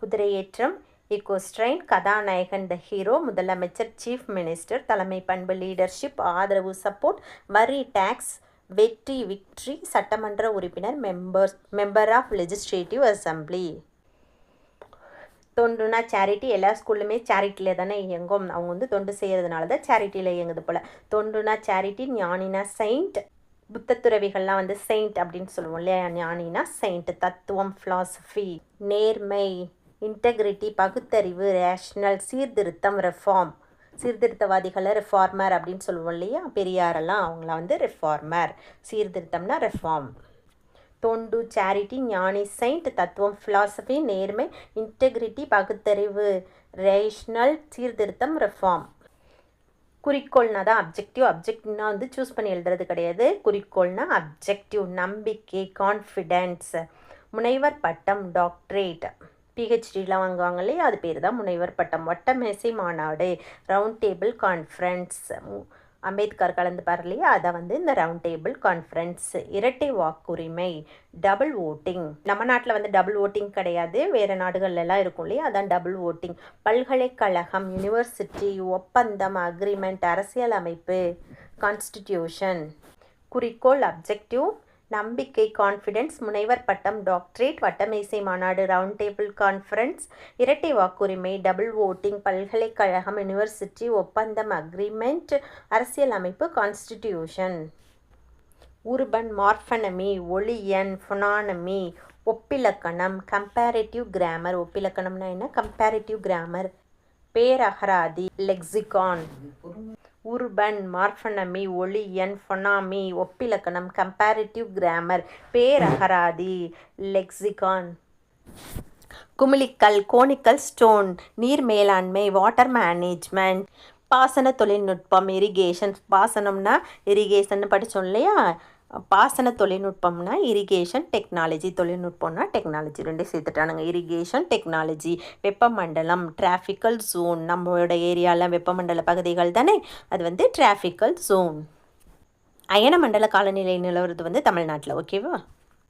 குதிரையேற்றம், ஈக்வஸ்ட்ரைன். கதாநாயகன், த ஹீரோ. முதலமைச்சர், சீஃப் மினிஸ்டர். தலைமை பண்பு, லீடர்ஷிப். ஆதரவு, சப்போர்ட். வரி, டாக்ஸ். விக்ட்ரி சட்டமன்ற உறுப்பினர், மெம்பர் ஆஃப் லெஜிஸ்லேட்டிவ் அசம்பிளி. தொண்டுனா சேரிட்டி, எல்லா ஸ்கூல்லுமே சேரிட்டியில் தானே இயங்கும். அவங்க வந்து தொண்டு செய்கிறதுனால தான் சேரிட்டியில் இயங்குது போல். தொண்டுனா சேரிட்டி, ஞானினா செயிண்ட். புத்த துறவிகள்லாம் வந்து செயிண்ட் அப்படின்னு சொல்லுவோம் இல்லையா. ஞானினா செயிண்ட். தத்துவம் ஃபிலாசபி. நேர்மை, இன்டெகிரிட்டி, பகுத்தறிவு, ரேஷ்னல், சீர்திருத்தம், ரெஃபார்ம். சீர்திருத்தவாதிகளை ரெஃபார்மர் அப்படின்னு சொல்லுவோம் இல்லையா. பெரியாரெல்லாம் அவங்கள வந்து ரெஃபார்மர். சீர்திருத்தம்னா ரெஃபார்ம். தொண்டு சேரிட்டி, ஞானி செயிண்ட், தத்துவம் ஃபிலாசபி, நேர்மை, இன்டெகிரிட்டி, பகுத்தறிவு, ரேஷ்னல், சீர்திருத்தம், ரெஃபார்ம். குறிக்கோள்னா தான் அப்ஜெக்டிவ். அப்ஜெக்டிவ்னா வந்து சூஸ் பண்ணி எழுதுறது கிடையாது. குறிக்கோள்னா அப்ஜெக்டிவ். நம்பிக்கை, கான்ஃபிடென்ஸ். முனைவர் பட்டம், டாக்டரேட். பிஹெச்டிலாம் வாங்குவாங்க இல்லையா, அது பேர் தான் முனைவர் பட்டம். வட்டமேசை மாநாடு, ரவுண்ட் டேபிள் கான்ஃபரன்ஸ். அம்பேத்கர் கலந்துப்பார் இல்லையா, அதை வந்து இந்த ரவுண்ட் டேபிள் கான்ஃபரன்ஸ். இரட்டை வாக்குரிமை, டபுள் ஓட்டிங். நம்ம நாட்டில் வந்து டபுள் ஓட்டிங் கிடையாது, வேறு நாடுகள்லாம் இருக்கும் இல்லையா, அதான் டபுள் ஓட்டிங். பல்கலைக்கழகம், யூனிவர்சிட்டி, ஒப்பந்தம், அக்ரிமெண்ட், அரசியல் அமைப்பு, கான்ஸ்டிடியூஷன். குறிக்கோள் அப்ஜெக்டிவ், நம்பிக்கை கான்ஃபிடென்ஸ், முனைவர் பட்டம் டாக்டரேட், வட்டமேசை மாநாடு ரவுண்ட் டேபிள் கான்ஃபரன்ஸ், இரட்டை வாக்குரிமை, டபுள் ஓட்டிங், பல்கலைக்கழகம், யூனிவர்சிட்டி, ஒப்பந்தம், அக்ரிமெண்ட், அரசியல் அமைப்பு, கான்ஸ்டிடியூஷன். உருபன், மார்ஃபனமி, ஒளியன், ஃபொனானமி, ஒப்பிலக்கணம், கம்பேரிட்டிவ் கிராமர். ஒப்பிலக்கணம்னா என்ன? Comparative grammar. பேரகராதி, லெக்சிகான். உருபன், மார்ஃபனமி, ஒளியன், ஃபொனாமி, ஒப்பிலக்கணம், கம்பேரிட்டிவ் கிராமர், பேரகராதி, லெக்சிகான். குமிழிக்கல், கோனிக்கல் ஸ்டோன், நீர் மேலாண்மை, வாட்டர் மேனேஜ்மெண்ட். பாசன தொழில்நுட்பம், இரிகேஷன். பாசனம்னா இரிகேஷன் படித்தோம் இல்லையா. பாசன தொழில்நுட்பம்னா இரிகேஷன், டெக்னாலஜி. தொழில்நுட்பம்னா டெக்னாலஜி, ரெண்டே சேர்த்துட்டானுங்க. Irrigation, technology. வெப்பமண்டலம், டிராஃபிக்கல் ஜோன். நம்மளோட ஏரியாவில் வெப்பமண்டல பகுதிகள் தானே, அது வந்து டிராஃபிக்கல் ஜோன். அயனமண்டல காலநிலை நிலவரது வந்து தமிழ்நாட்டில். ஓகேவா.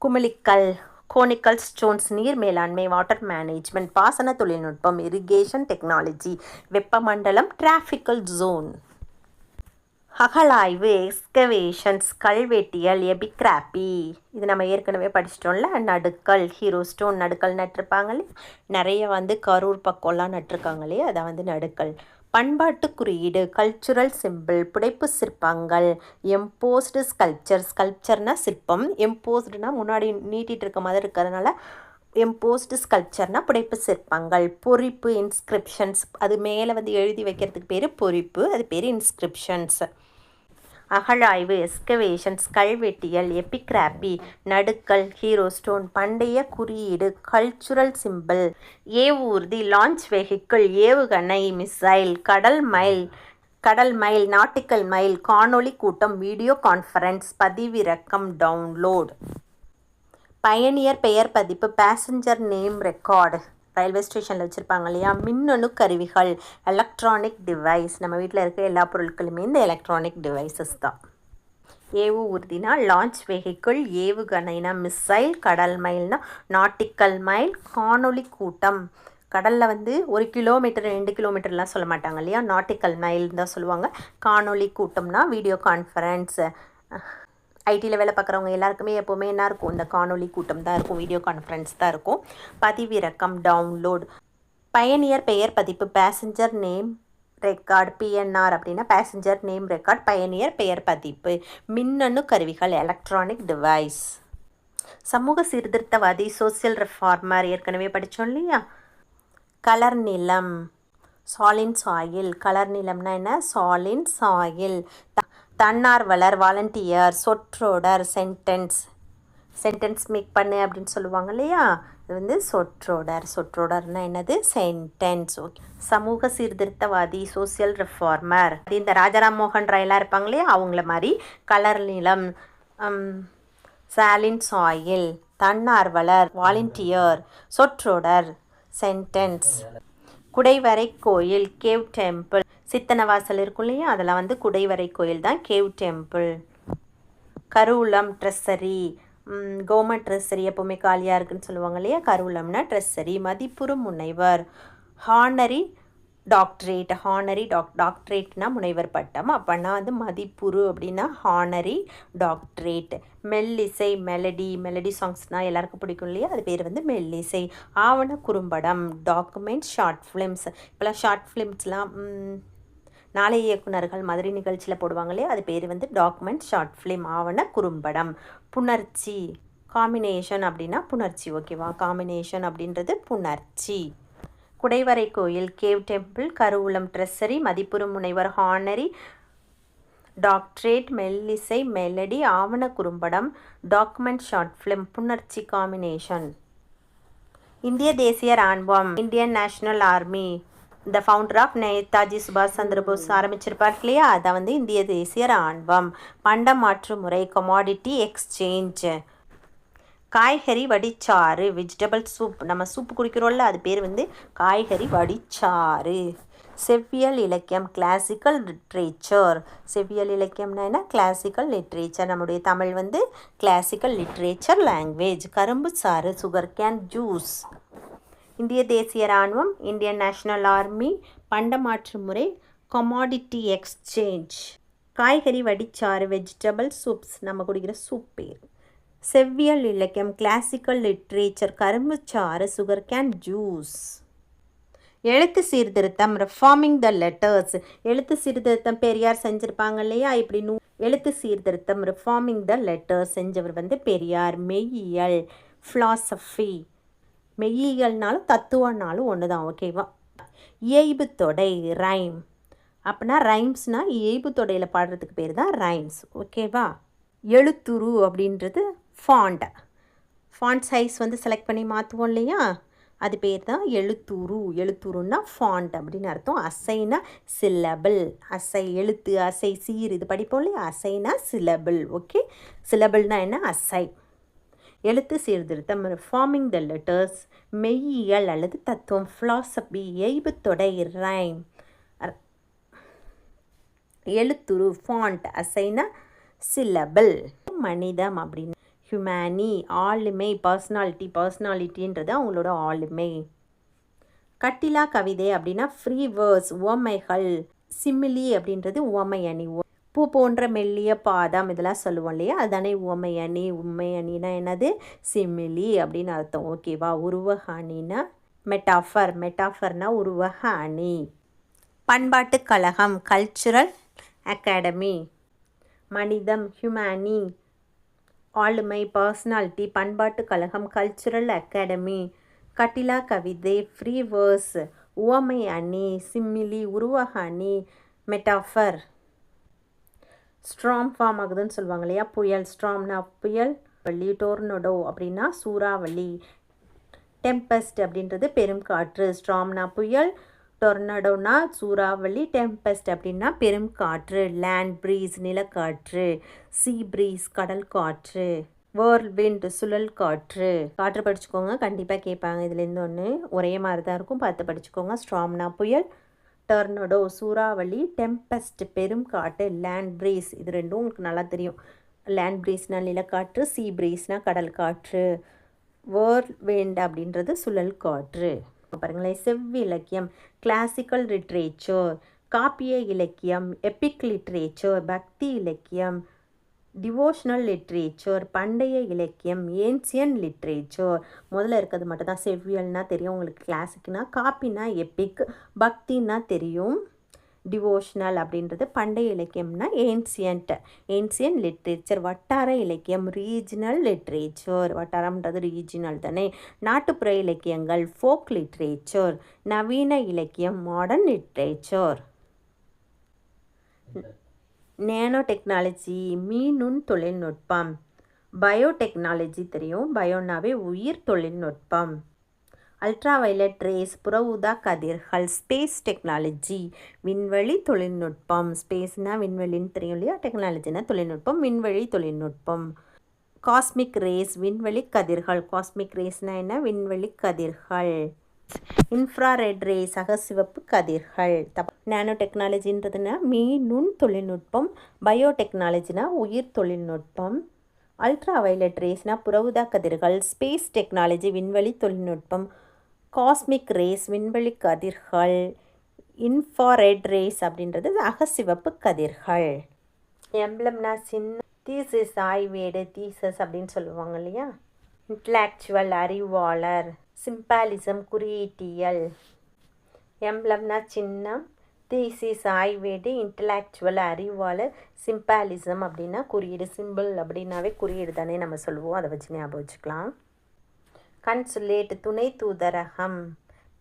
குமிழிக்கல், கோனிக்கல் ஸ்டோன்ஸ், நீர் மேலாண்மை, வாட்டர் மேனேஜ்மெண்ட். பாசன தொழில்நுட்பம், இரிகேஷன், டெக்னாலஜி. வெப்பமண்டலம், டிராஃபிக்கல் ஜோன். அகழாய்வு, எக்ஸ்கவேஷன்ஸ், கல்வெட்டியல், எபிகிராபி. இது நம்ம ஏற்கனவே படிச்சிட்டோம்ல. நடுக்கல், ஹீரோ ஸ்டோன். நடுக்கல் நட்டிருப்பாங்களே, நிறைய வந்து கரூர் பக்கம்லாம் நட்டிருக்காங்களே, அதை வந்து நடுக்கல். பண்பாட்டு குறியீடு, கல்ச்சுரல் சிம்பிள், புடைப்பு சிற்பங்கள், எம்போஸ்டு ஸ்கல்ப்சர். ஸ்கல்ப்சர்னா சிற்பம், எம்போஸ்டுனா முன்னாடி நீட்டிகிட்டு இருக்க மாதிரி இருக்கிறதுனால எம்போஸ்டு ஸ்கல்ப்சர்னா புடைப்பு சிற்பங்கள். பொறிப்பு, இன்ஸ்கிரிப்ஷன்ஸ். அது மேலே வந்து எழுதி வைக்கிறதுக்கு பேர் பொறிப்பு, அது பேர் இன்ஸ்கிரிப்ஷன்ஸ். அகழாய்வு, எக்ஸ்கவேஷன்ஸ், கல்வெட்டியல், எபிகிராபி, நடுக்கல், ஹீரோ ஸ்டோன். பண்டைய குறியீடு, கல்ச்சுரல் சிம்பிள். ஏவூர்தி, லான்ச் வெஹிக்கிள், ஏவுகணை, மிசைல். கடல் மைல், நாட்டிக்கல் மைல். காணொளி கூட்டம், வீடியோ கான்ஃபரன்ஸ். பதிவிறக்கம், டவுன்லோட். பயணியர் பெயர் பதிப்பு, பேசஞ்சர் நேம் ரெக்கார்டு. ரயில்வே ஸ்டேஷனில் வச்சுருப்பாங்க இல்லையா. மின்னணு கருவிகள், எலக்ட்ரானிக் டிவைஸ். நம்ம வீட்டில் இருக்க எல்லா பொருட்களுமே இந்த எலக்ட்ரானிக் டிவைசஸ் தான். ஏவூர்தினா லான்ச் வெஹிக்கிள், ஏவுகணைனா மிசைல், கடல் மைல்னா நாட்டிக்கல் மைல். காணொளி கூட்டம், கடலில் வந்து 1 கிலோமீட்டர் 2 கிலோமீட்டர்லாம் சொல்ல மாட்டாங்க இல்லையா, நாட்டிக்கல் மைல் தான் சொல்லுவாங்க. காணொளி கூட்டம்னா வீடியோ கான்ஃபரன்ஸ். ஐடியில் வேலை பார்க்குறவங்க எல்லாருக்குமே எப்போவுமே என்ன இருக்கும், இந்த காணொளி கூட்டம் தான் இருக்கும், வீடியோ கான்ஃபரன்ஸ் தான் இருக்கும். பதிவிறக்கம், டவுன்லோட். பயணியர் பெயர் பதிப்பு, பேசஞ்சர் நேம் ரெக்கார்டு. பிஎன்ஆர் அப்படின்னா பேசஞ்சர் நேம் ரெக்கார்ட், பயணியர் பெயர் பதிப்பு. மின்னணு கருவிகள், எலக்ட்ரானிக் டிவைஸ். சமூக சீர்திருத்தவாதி, சோசியல் ரெஃபார்மர், ஏற்கனவே படித்தோம் இல்லையா. கலர் நிலம், சாலின் சாயில். கலர் நிலம்னா என்ன? சாலின் சாயில். தன்னார்வலர், வாலண்டியர். சொற்றொடர், சென்டென்ஸ் மேக் பண்ணு அப்படின்னு சொல்லுவாங்க இல்லையா, இது வந்து சொற்றொடர். சொற்றொடர்னா என்னது? சென்டென்ஸ். ஓகே. சமூக சீர்திருத்தவாதி, சோசியல் ரெஃபார்மர். இந்த ராஜாராம் மோகன் ராயெல்லாம் இருப்பாங்க இல்லையா, அவங்கள மாதிரி. கலர் நிலம், சாலின் சாயில். தன்னார்வலர், வாலண்டியர். சொற்றொடர், சென்டென்ஸ். குடைவரை கோயில், கேவ் டெம்பிள். சித்தனவாசல் இருக்கும் இல்லையா, அதெல்லாம் வந்து குடைவரை கோயில் தான், கேவ் டெம்பிள். கருவூலம், ட்ரெஸ்ஸரி. கவர்மெண்ட் ட்ரெஸ்ஸரி எப்போவுமே காலியாக இருக்குன்னு சொல்லுவாங்க இல்லையா, கருவூலம்னா ட்ரெஸ்ஸரி. மதிப்புறு முனைவர், ஹானரி டாக்டரேட், ஹானரி டாக்டரேட்னா முனைவர் பட்டம். அப்போனா வந்து மதிப்புறு அப்படின்னா ஹானரி டாக்டரேட். மெல்லிசை, மெலடி சாங்ஸ்னால் எல்லாருக்கும் பிடிக்கும் இல்லையா, அது பேர் வந்து மெல்லிசை. ஆவண குறும்படம், டாக்குமெண்ட், ஷார்ட் ஃபிலிம்ஸ். இப்போலாம் ஷார்ட் ஃபிலிம்ஸ்லாம் நாளைய இயக்குனர்கள் மதுரை நிகழ்ச்சியில் போடுவாங்க இல்லையா, அது பேர் வந்து டாக்குமெண்ட், ஷார்ட் ஃபிலிம், ஆவண குறும்படம். புணர்ச்சி, காம்பினேஷன் அப்படின்னா புணர்ச்சி, ஓகேவா. காம்பினேஷன் அப்படின்றது புணர்ச்சி. குடைவரை கோயில், கேவ் டெம்பிள், கருவூலம், ட்ரெஸரி, மதிப்புறு முனைவர், ஹானரி டாக்டரேட், மெல்லிசை, மெலடி, ஆவண குறும்படம், டாக்குமெண்ட், ஷார்ட் ஃபிலிம், புணர்ச்சி, காம்பினேஷன். இந்திய தேசிய இராணுவம், இந்தியன் நேஷனல் ஆர்மி. இந்த ஃபவுண்டர் ஆஃப் நேதாஜி சுபாஷ் சந்திரபோஸ் ஆரம்பிச்சிருப்பார் இல்லையா, அதான் வந்து இந்திய தேசிய இராணுவம். பண்ட மாற்று முறை, கமாடிட்டி எக்ஸ்சேஞ்ச். காய்கறி வடிச்சாறு, வெஜிடபிள் சூப். நம்ம சூப்பு குடிக்கிறோம்ல, அது பேர் வந்து காய்கறி வடிச்சாறு. செவ்வியல் இலக்கியம், கிளாசிக்கல் லிட்ரேச்சர். செவ்வியல் இலக்கியம்னா என்ன, கிளாசிக்கல் லிட்ரேச்சர். நம்முடைய தமிழ் வந்து கிளாசிக்கல் லிட்ரேச்சர் லாங்குவேஜ். கரும்பு சாறு, சுகர் கேன் ஜூஸ். இந்திய தேசிய இராணுவம், இந்தியன் நேஷனல் ஆர்மி, பண்டமாற்று முறை, கமாடிட்டி எக்ஸ்சேஞ்ச். காய்கறி வடிச்சாறு, வெஜிடபிள் சூப்ஸ், நம்ம குடிக்கிற சூப் பேர். செவ்வியல் இலக்கியம், கிளாசிக்கல் லிட்ரேச்சர், கரும்பு சாறு, சுகர் கேன் ஜூஸ். எழுத்து சீர்திருத்தம், ரிஃபார்மிங் த லெட்டர்ஸ். எழுத்து சீர்திருத்தம் பெரியார் செஞ்சுருப்பாங்க இல்லையா, இப்படி எழுத்து சீர்திருத்தம், ரிஃபார்மிங் த லெட்டர்ஸ் செஞ்சவர் வந்து பெரியார். மெய்யியல், ஃபிலாசபி. மெய்யியல்னாலும் தத்துவனாலும் ஒன்று தான், ஓகேவா. இயைபு தொடை, ரைம். அப்படின்னா ரைம்ஸ்னால் இயைபு தொடையில் பாடுறதுக்கு பேர் தான் ரைம்ஸ், ஓகேவா. எழுத்துரு அப்படின்றது ஃபாண்ட். ஃபாண்ட் சைஸ் வந்து செலக்ட் பண்ணி மாற்றுவோம் இல்லையா, அது பேர் தான் எழுத்துரு. எழுத்துருன்னா ஃபாண்ட் அப்படின்னு அர்த்தம். அசைனா சிலபிள். அசை, எழுத்து, அசை, சீர், இது படிப்போம் இல்லையா, அசைனா சிலபிள், ஓகே. சிலபிள்னா என்ன, அசை. எழுத்து சீர்திருத்தம், ரிஃபார்மிங் த லெட்டர்ஸ். மெய்யியல் அல்லது தத்துவம், ஃபிலாசபி. இயைபு தொடை, ரைம். எழுத்துரு, ஃபாண்ட். அசைனா சிலபிள். மனிதம் அப்படின்னு ஹியூமனி, ஆளுமை, பர்சனாலிட்டின்றது அவங்களோட ஆளுமை. கட்டிலா கவிதை அப்படின்னா ஃப்ரீ வேர்ஸ், உவமைகள். சிமிலி அப்படின்றது உவமை அணி. பூ போன்ற மெல்லிய பாதம், இதெல்லாம் சொல்லுவோம் இல்லையா, அதுதானே உவமை அணி. உண்மை அணினா என்னது, சிமிலி அப்படின்னு அர்த்தம், ஓகேவா. உருவக அணினா மெட்டாஃபர். மெட்டாஃபர்னா உருவக அணி. பண்பாட்டு கழகம், கல்ச்சுரல் அகாடமி. மனிதம், ஹியூமனி. ஆளுமை, பர்சனாலிட்டி. பண்பாட்டு கழகம், கல்ச்சுரல் அகாடமி. கட்டிலா கவிதை, ஃப்ரீ வேர்ஸ், உவமை அணி, சிமிலி, உருவக அணி, மெட்டாஃபர். ஸ்ட்ராம் ஃபார்ம் ஆகுதுன்னு சொல்லுவாங்க இல்லையா, புயல். ஸ்ட்ராம்னா புயல், வள்ளி. டோர்னடோ அப்படின்னா சூறாவளி. டெம்பஸ்ட் அப்படின்றது பெரும் காற்று. ஸ்ட்ராம்னா புயல், டொர்னடோனா சூறாவளி, டெம்பஸ்ட் அப்படின்னா பெரும் காற்று. லேண்ட் ப்ரீஸ், நிலக்காற்று. சீ ப்ரீஸ், கடல் காற்று. வேர்ல்விண்ட், சுழல் காற்று. காற்று படிச்சுக்கோங்க, கண்டிப்பாக கேட்பாங்க இதுலேருந்து ஒன்று. ஒரே மாதிரி தான் இருக்கும், பார்த்து படிச்சுக்கோங்க. ஸ்ட்ராம்னா புயல், டொர்னடோ சூறாவளி, டெம்பஸ்ட் பெரும் காற்று, லேண்ட் ப்ரீஸ். இது ரெண்டும் உங்களுக்கு நல்லா தெரியும். லேண்ட் ப்ரீஸ்னால் நிலக்காற்று, சீ ப்ரீஸ்னால் கடல் காற்று, வேர்ல்விண்ட் அப்படின்றது சுழல் காற்று. பாருங்களேன், செவ்வி இலக்கியம், கிளாசிக்கல் லிட்ரேச்சர். காப்பிய இலக்கியம், எபிக் லிட்ரேச்சர். பக்தி இலக்கியம், டிவோஷனல் லிட்ரேச்சர். பண்டைய இலக்கியம், ஏன்சியன் லிட்ரேச்சர். முதல்ல இருக்கிறது மட்டும் தான் செவ்வியல்னா தெரியும் உங்களுக்கு. கிளாசிக்னா, காப்பினா எபிக், பக்தின்னா தெரியும். டிவோஷனல் அப்படின்றது பண்டைய இலக்கியம்னா ஏன்சியன் லிட்ரேச்சர். வட்டார இலக்கியம், ரீஜினல் லிட்ரேச்சர். வட்டாரம்ன்றது ரீஜினல் தானே. நாட்டுப்புற இலக்கியங்கள், ஃபோக் லிட்ரேச்சர். நவீன இலக்கியம், மாடர்ன் லிட்ரேச்சர். நேனோ டெக்னாலஜி, மீநுண் தொழில்நுட்பம். பயோடெக்னாலஜி தெரியும், பயோனாவே உயிர் தொழில்நுட்பம். அல்ட்ரா வயலட் ரேஸ், புற ஊதா கதிர்கள். ஸ்பேஸ் டெக்னாலஜி, விண்வெளி தொழில்நுட்பம். ஸ்பேஸ்னால் விண்வெளின்னு தெரியும் இல்லையா, டெக்னாலஜினா தொழில்நுட்பம், விண்வெளி தொழில்நுட்பம். காஸ்மிக் ரேஸ், விண்வெளி கதிர்கள். காஸ்மிக் ரேஸ்னால் என்ன, விண்வெளி கதிர்கள். இன்ஃப்ராரெட் ரேஸ், அகச்சிவப்பு கதிர்கள். நேனோ டெக்னாலஜின்றதுனா மீநுண் தொழில்நுட்பம். பயோடெக்னாலஜினா உயிர் தொழில்நுட்பம். அல்ட்ரா வயலட் ரேஸ்னால் புற ஊதா கதிர்கள். ஸ்பேஸ் டெக்னாலஜி, விண்வெளி தொழில்நுட்பம். காஸ்மிக் ரேஸ், விண்வெளி கதிர்கள். இன்ஃப்ராரெட் ரேஸ் அப்படின்றது அகச்சிவப்பு கதிர்கள். எம்ப்ளம்னா சின்ன தீசிஸ் ஆய்வேடு தீசஸ் அப்படின்னு சொல்லுவாங்க இல்லையா. Intellectual அறிவாளர், symbolism குறியீட்டியல். எம்ப்ளம்னா சின்னம், தீசிஸ் ஆய்வேடு, இன்டலெக்சுவல் அறிவாளர், சிம்பாலிசம் அப்படின்னா குறியீடு. சிம்பிள் அப்படின்னாவே குறியீடு தானே நம்ம சொல்லுவோம், அதை வச்சு ஞாபகம் வச்சுக்கலாம். கன்சுலேட் துணை தூதரகம்.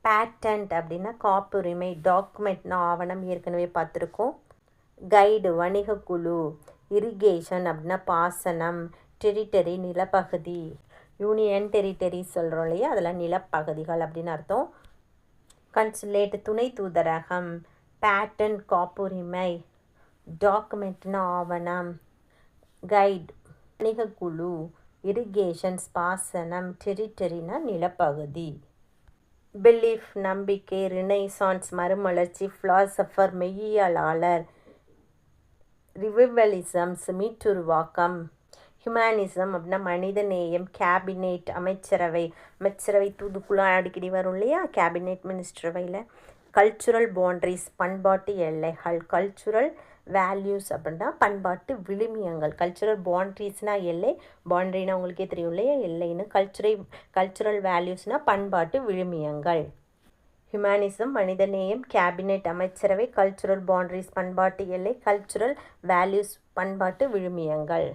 பேட்டன்ட் அப்படின்னா காப்புரிமை. டாக்குமெண்ட்னா ஆவணம், ஏற்கனவே பார்த்துருக்கோம். கைடு வணிக குழு. இரிகேஷன் அப்படின்னா பாசனம். டெரிட்டரி நிலப்பகுதி. யூனியன் டெரிட்டரி சொல்கிறோம் இல்லையா, அதெல்லாம் நிலப்பகுதிகள் அப்படின்னு அர்த்தம். கன்சுலேட் துணை தூதரகம். பேட்டன்ட் காப்புரிமை. டாக்குமெண்ட்னா ஆவணம். கைடு வணிக குழு. இரிகேஷன்ஸ் பாசனம். டெரிட்டரினா நிலப்பகுதி. பிலீஃப் நம்பிக்கை. ரினைசான்ஸ் மறுமலர்ச்சி. ஃபிலாசபர் மெய்யியலாளர். ரிவிவலிசம்ஸ் மீட்டுருவாக்கம். ஹியூமனிசம் அப்படின்னா மனித நேயம். கேபினெட் அமைச்சரவை. அமைச்சரவை தூதுக்குழு அடிக்கடி வரும் இல்லையா, கேபினெட் மினிஸ்டரவையில். கல்ச்சுரல் பவுண்ட்ரிஸ் பண்பாட்டு எல்லைகள். கல்ச்சுரல் வேல்யூஸ் அப்படின்னா பண்பாட்டு விழுமியங்கள். கல்ச்சுரல் பவுண்ட்ரிஸ்னால் எல்லை, பவுண்ட்ரினா உங்களுக்கே தெரியும் இல்லையா எல்லைன்னு. கல்ச்சுரல் வேல்யூஸ்னால் பண்பாட்டு விழுமியங்கள். ஹியூமனிசம் மனிதநேயம், கேபினெட் அமைச்சரவை, கல்ச்சுரல் பவுண்ட்ரிஸ் பண்பாட்டு எல்லை, கல்ச்சுரல் வேல்யூஸ் பண்பாட்டு விழுமியங்கள்.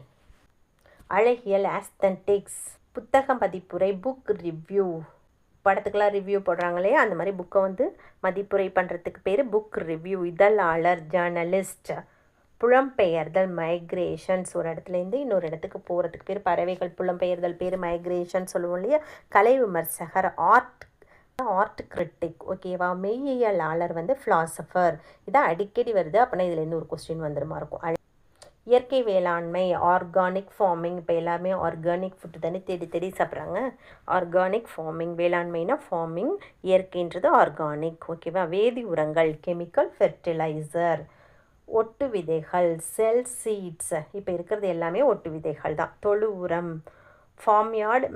அழகியல் ஆஸ்தென்டிக்ஸ். புத்தக மதிப்புரை. Book review. படத்துக்கெல்லாம் ரிவ்யூ போடுறாங்க இல்லையா, அந்த மாதிரி புக்கை வந்து மதிப்புரை பண்ணுறதுக்கு பேர் புக் ரிவ்யூ. இதழாளர் ஜேர்னலிஸ்ட். புலம்பெயர்தல் மைக்ரேஷன்ஸ். ஒரு இடத்துலேருந்து இன்னொரு இடத்துக்கு போகிறதுக்கு பேர் பறவைகள். புலம்பெயர்தல் பேர் மைக்ரேஷன் சொல்லுவோம் இல்லையா. கலை விமர்சகர். Art critic. ஓகேவா. மெய்யியலாளர் வந்து ஃபிலாசபர். இதான் அடிக்கடி வருது, அப்படின்னா இதுலேருந்து ஒரு கொஸ்டின் வந்துருமா இருக்கும். இயற்கை வேளாண்மை. Organic farming. இப்போ எல்லாமே ஆர்கானிக் ஃபுட்டு தானே தேடி தேடி சாப்பிட்றாங்க. Organic farming. வேளாண்மைனா ஃபார்மிங், இயற்கைன்றது ஆர்கானிக். ஓகேவா. வேதி உரங்கள். Chemical fertiliser. ஒட்டு விதைகள். செல் சீட்ஸ். இப்போ இருக்கிறது எல்லாமே ஒட்டு விதைகள் தான். தொழு உரம். Farmyard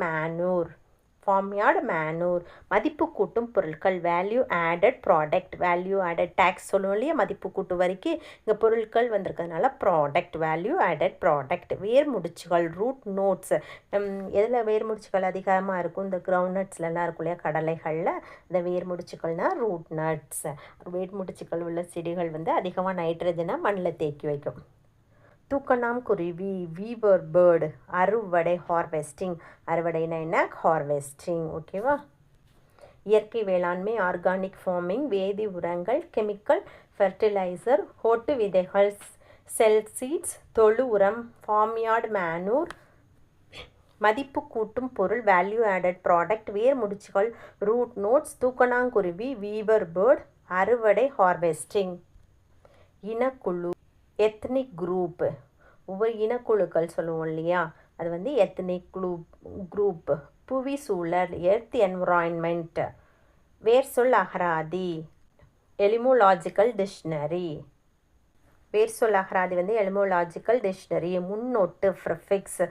manure. மதிப்பு கூட்டும் பொருட்கள். Value added product. Value added tax சொல்லுவோம் இல்லையா, மதிப்பு கூட்டு வரைக்கும் இங்கே பொருட்கள் வந்திருக்கிறதுனால ப்ராடக்ட். Value added product. வேர் முடிச்சுகள். Root nodes. எதில் வேர் முடிச்சுகள் அதிகமாக இருக்கும், இந்த கிரவுண்ட் நட்ஸ்லாம் இருக்கும் இல்லையா, கடலைகளில். இந்த வேர் முடிச்சுக்கள்னால் ரூட் நட்ஸ். வேர் முடிச்சுக்கள் உள்ள செடிகள் வந்து அதிகமாக நைட்ரஜனை மண்ணில் தேக்கி வைக்கும். தூக்கணாம் குருவி. Viewer bird. அறுவடை ஹார்வெஸ்டிங். அறுவடைனா என்ன, ஹார்வெஸ்டிங். ஓகேவா. இயற்கை வேளாண்மை ஆர்கானிக் ஃபார்மிங். வேதி உரங்கள் கெமிக்கல் ஃபெர்டிலைசர். ஓட்டு விதைகள் செல் சீட்ஸ். தொழு உரம் ஃபார்ம்யார்டு மேனூர். மதிப்பு கூட்டும் பொருள் வேல்யூ ஆடட் ப்ராடக்ட். வேர் முடிச்சுகள் ரூட் நோட்ஸ். தூக்கணாங்குருவி வீவர் பேர்டு. அறுவடை ஹார்வெஸ்டிங். இனக்குழு. Ethnic group. ஒவ்வொரு இனக்குழுக்கள் சொல்லுவோம் இல்லையா, அது வந்து எத்னிக் குரூப். புவி சூழல். Earth environment. வேர் சொல் அகராதி. எலிமோலாஜிக்கல் டிக்ஷனரி. வேர் சொல் அகராதி வந்து எலிமோலாஜிக்கல் டிக்ஷனரி. முன்னோட்டு ப்ரிஃபிக்ஸ்.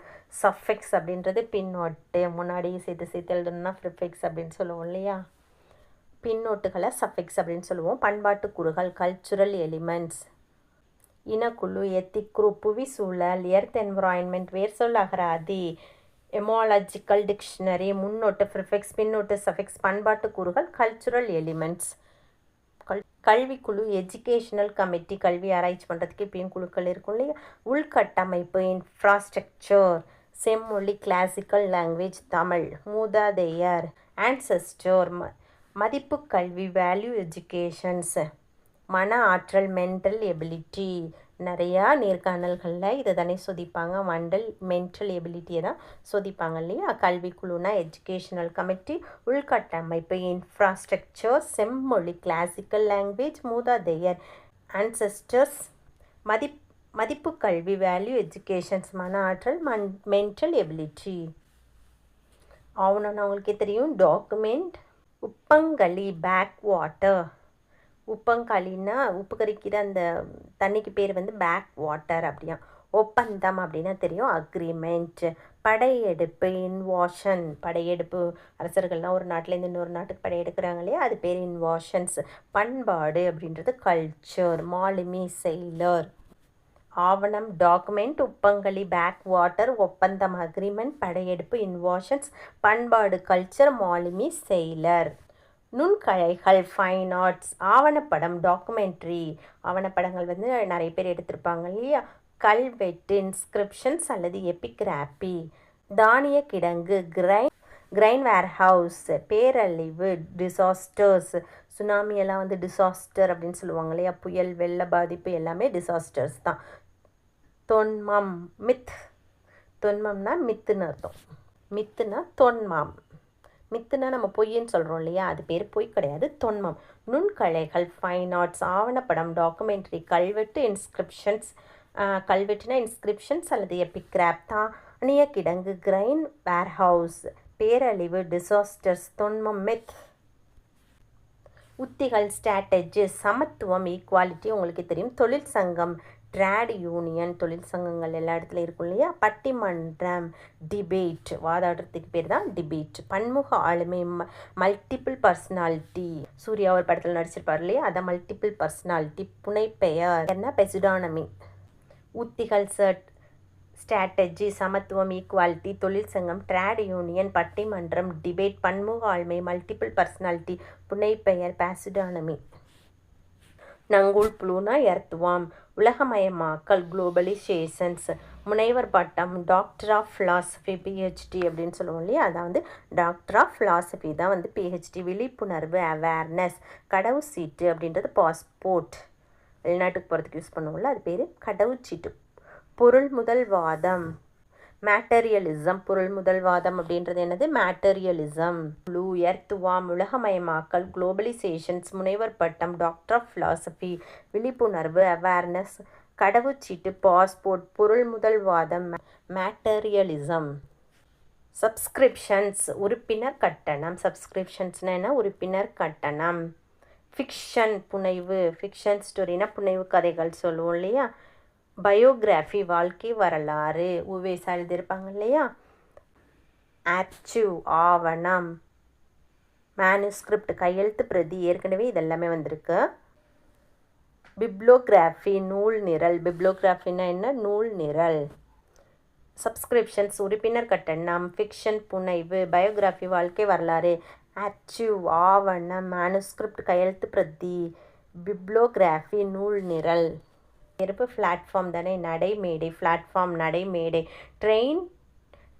சஃபிக்ஸ் அப்படின்றது பின்னோட்டு. முன்னாடி சேர்த்து எழுதணும்னா ப்ரிஃபிக்ஸ் அப்படின்னு சொல்லுவோம் இல்லையா. பின்னோட்டுகளை சஃபிக்ஸ் அப்படின்னு சொல்லுவோம். பண்பாட்டு கூறுகள். Cultural elements. இனக்குழு. Ethic group. புவி சூழல். Earth environment. வேர் சொல் அகராதி. Etymological dictionary. முன்னோட்டு ப்ரிஃபிக்ஸ், பின்னோட்டு சஃபிக்ஸ். பண்பாட்டு கூறுகள். Cultural elements. கல்விக்குழு. Educational committee. கல்வி ஆராய்ச்சி பண்ணுறதுக்கு இப்பயும் குழுக்கள் இருக்கும் இல்லையா. உள்கட்டமைப்பு. இன்ஃப்ராஸ்ட்ரக்சர். செம்மொழி. Classical language Tamil. மூதாதையர். ஆன்செஸ்டர். மதிப்பு கல்வி. Value educations. மன ஆற்றல். Mental ability. நிறையா நேர்காணல்களில் இதை தானே சோதிப்பாங்க. மென்டல் எபிலிட்டியை தான் சோதிப்பாங்க இல்லையா. கல்விக்குழுனா எஜுகேஷனல் கமிட்டி. உள்கட்டமைப்பு இன்ஃப்ராஸ்ட்ரக்சர். செம்மொழி கிளாசிக்கல் லாங்குவேஜ். மூதாதையர் ஆன்செஸ்டர்ஸ். மதிப்பு கல்வி வேல்யூ எஜுகேஷன்ஸ். மன ஆற்றல் மென்டல் எபிலிட்டி. ஆவணம்னா உங்களுக்கே தெரியும், டாக்குமெண்ட். உப்பங்களி பேக் வாட்டர். உப்பங்கழின்னா உப்பு கரிக்கிற அந்த தண்ணிக்கு பேர் வந்து பேக் வாட்டர் அப்படியா. ஒப்பந்தம் அப்படின்னா தெரியும், அக்ரிமெண்ட். படையெடுப்பு, இன்வாஷன். படையெடுப்பு, அரசர்கள்லாம் ஒரு நாட்டிலேருந்து இன்னொரு நாட்டுக்கு படையெடுக்கிறாங்க இல்லையா, அது பேர் இன்வாஷன்ஸ். பண்பாடு அப்படின்றது கல்ச்சர். மாலுமி, செயிலர். ஆவணம், டாக்குமெண்ட். உப்பங்களி, பேக் வாட்டர். ஒப்பந்தம், அக்ரிமெண்ட். படையெடுப்பு, இன்வாஷன்ஸ். பண்பாடு, கல்ச்சர். மாலுமி, செயிலர். நுண்கலைகள், ஃபைன் ஆர்ட்ஸ். ஆவணப்படம், டாக்குமெண்ட்ரி. ஆவணப்படங்கள் வந்து நிறைய பேர் எடுத்திருப்பாங்க இல்லையா. கல்வெட்டு, இன்ஸ்கிரிப்ஷன்ஸ் அல்லது எபிகிராபி. தானிய கிடங்கு, கிரைன் வேர்ஹவுஸ். பேரழிவு, டிசாஸ்டர்ஸ். சுனாமியெல்லாம் வந்து டிசாஸ்டர் அப்படின்னு சொல்லுவாங்க இல்லையா, புயல், வெள்ள பாதிப்பு எல்லாமே டிசாஸ்டர்ஸ் தான். தொன்மம், மித். தொன்மம்னா மித்துன்னு அர்த்தம். மித்துனா தொன்மம். மித்துனா நம்ம பொய்ன்னு சொல்கிறோம் இல்லையா, அது பேர் பொய் கிடையாது, தொன்மம். நுண்கலைகள், ஃபைன் ஆர்ட்ஸ். ஆவணப்படம், டாக்குமெண்ட்ரி. கல்வெட்டு, இன்ஸ்கிரிப்ஷன்ஸ். கல்வெட்டுனா இன்ஸ்கிரிப்ஷன்ஸ் அல்லது எபிகிராப். தானிய கிடங்கு, கிரைன் வேர்ஹவுஸ். பேரழிவு, டிசாஸ்டர்ஸ். தொன்மம், மித். உத்திகள், ஸ்ட்ராட்டஜி. சமத்துவம், ஈக்குவாலிட்டி உங்களுக்கு தெரியும். தொழிற்சங்கம், ட்ரேட் யூனியன். தொழிற்சங்கங்கள் எல்லா இடத்துல இருக்கும் இல்லையா. பட்டிமன்றம், டிபேட். வாதாடுறதுக்கு பேர் தான் டிபேட். பன்முக ஆளுமை, மல்டிபிள் பர்சனாலிட்டி. சூர்யா ஒரு படத்தில் நடிச்சிருப்பார் இல்லையா, அதான் மல்டிபிள் பர்சனாலிட்டி. புனைப்பெயர் என்ன, பெசிடானமி. உத்திகள், ஸ்ட்ராட்டஜி, சமத்துவம், ஈக்குவாலிட்டி. தொழிற்சங்கம், ட்ரேட் யூனியன். பட்டிமன்றம், டிபேட். பன்முக ஆளுமை, மல்டிபிள் பர்சனாலிட்டி. புனைப்பெயர், பாசிடானமி. நங்கூல் புழுனா எர்த்வாம். உலகமயமாக்கல், குளோபலைசேஷன்ஸ். முனைவர் பட்டம், டாக்டர் ஆஃப் ஃபிலாசபி, பிஹெச்டி அப்படின்னு சொல்லுவோம் இல்லையா, அதான் வந்து டாக்டர் ஆஃப் ஃபிலாசபி தான் வந்து பிஹெச்டி. விழிப்புணர்வு, அவேர்னஸ். கடவுச்சீட்டு அப்படின்றது பாஸ்போர்ட். வெளிநாட்டுக்கு போகிறதுக்கு யூஸ் பண்ணுவோம்ல, அது பேர் கடவுச்சீட்டு. பொருள் முதல்வாதம், மேட்டரியலிசம். பொருள் முதல்வாதம் அப்படின்றது என்னது, மேட்டரியலிசம். Blue, earthworm. உலகமயமாக்கல், குளோபலைசேஷன்ஸ். முனைவர் பட்டம், டாக்டர் ஆஃப் ஃபிலாசபி. விழிப்புணர்வு, அவேர்னஸ். கடவுச்சீட்டு, பாஸ்போர்ட். பொருள் முதல்வாதம், மேட்டரியலிசம். சப்ஸ்கிரிப்ஷன்ஸ், உறுப்பினர் கட்டணம். சப்ஸ்கிரிப்ஷன்ஸ்னா என்ன, உறுப்பினர் கட்டணம். ஃபிக்ஷன், புனைவு. ஃபிக்ஷன் ஸ்டோரினா புனைவு கதைகள் சொல்லுவோம் இல்லையா. பயோகிராஃபி, வாழ்க்கை வரலாறு. உவேசா எழுதியிருப்பாங்க இல்லையா. ஆர்ச்சிவ், ஆவணம். மேனுஸ்கிரிப்ட், கையெழுத்து பிரதி. ஏற்கனவே இதெல்லாமே வந்திருக்கு. பிப்ளோகிராஃபி, நூல் நிரல். பிப்ளோகிராஃபின்னா என்ன, நூல் நிரல். சப்ஸ்கிரிப்ஷன்ஸ், உறுப்பினர் கட்டணம். ஃபிக்ஷன், புனைவு. பயோகிராஃபி, வாழ்க்கை வரலாறு. ஆர்ச்சிவ், ஆவணம். மேனுஸ்கிரிப்ட், கையெழுத்து பிரதி. பிப்ளோகிராஃபி, நூல் நிரல். இருப்பு, பிளாட்ஃபார்ம் தானே, நடைமேடை. பிளாட்ஃபார்ம், நடைமேடை. Train,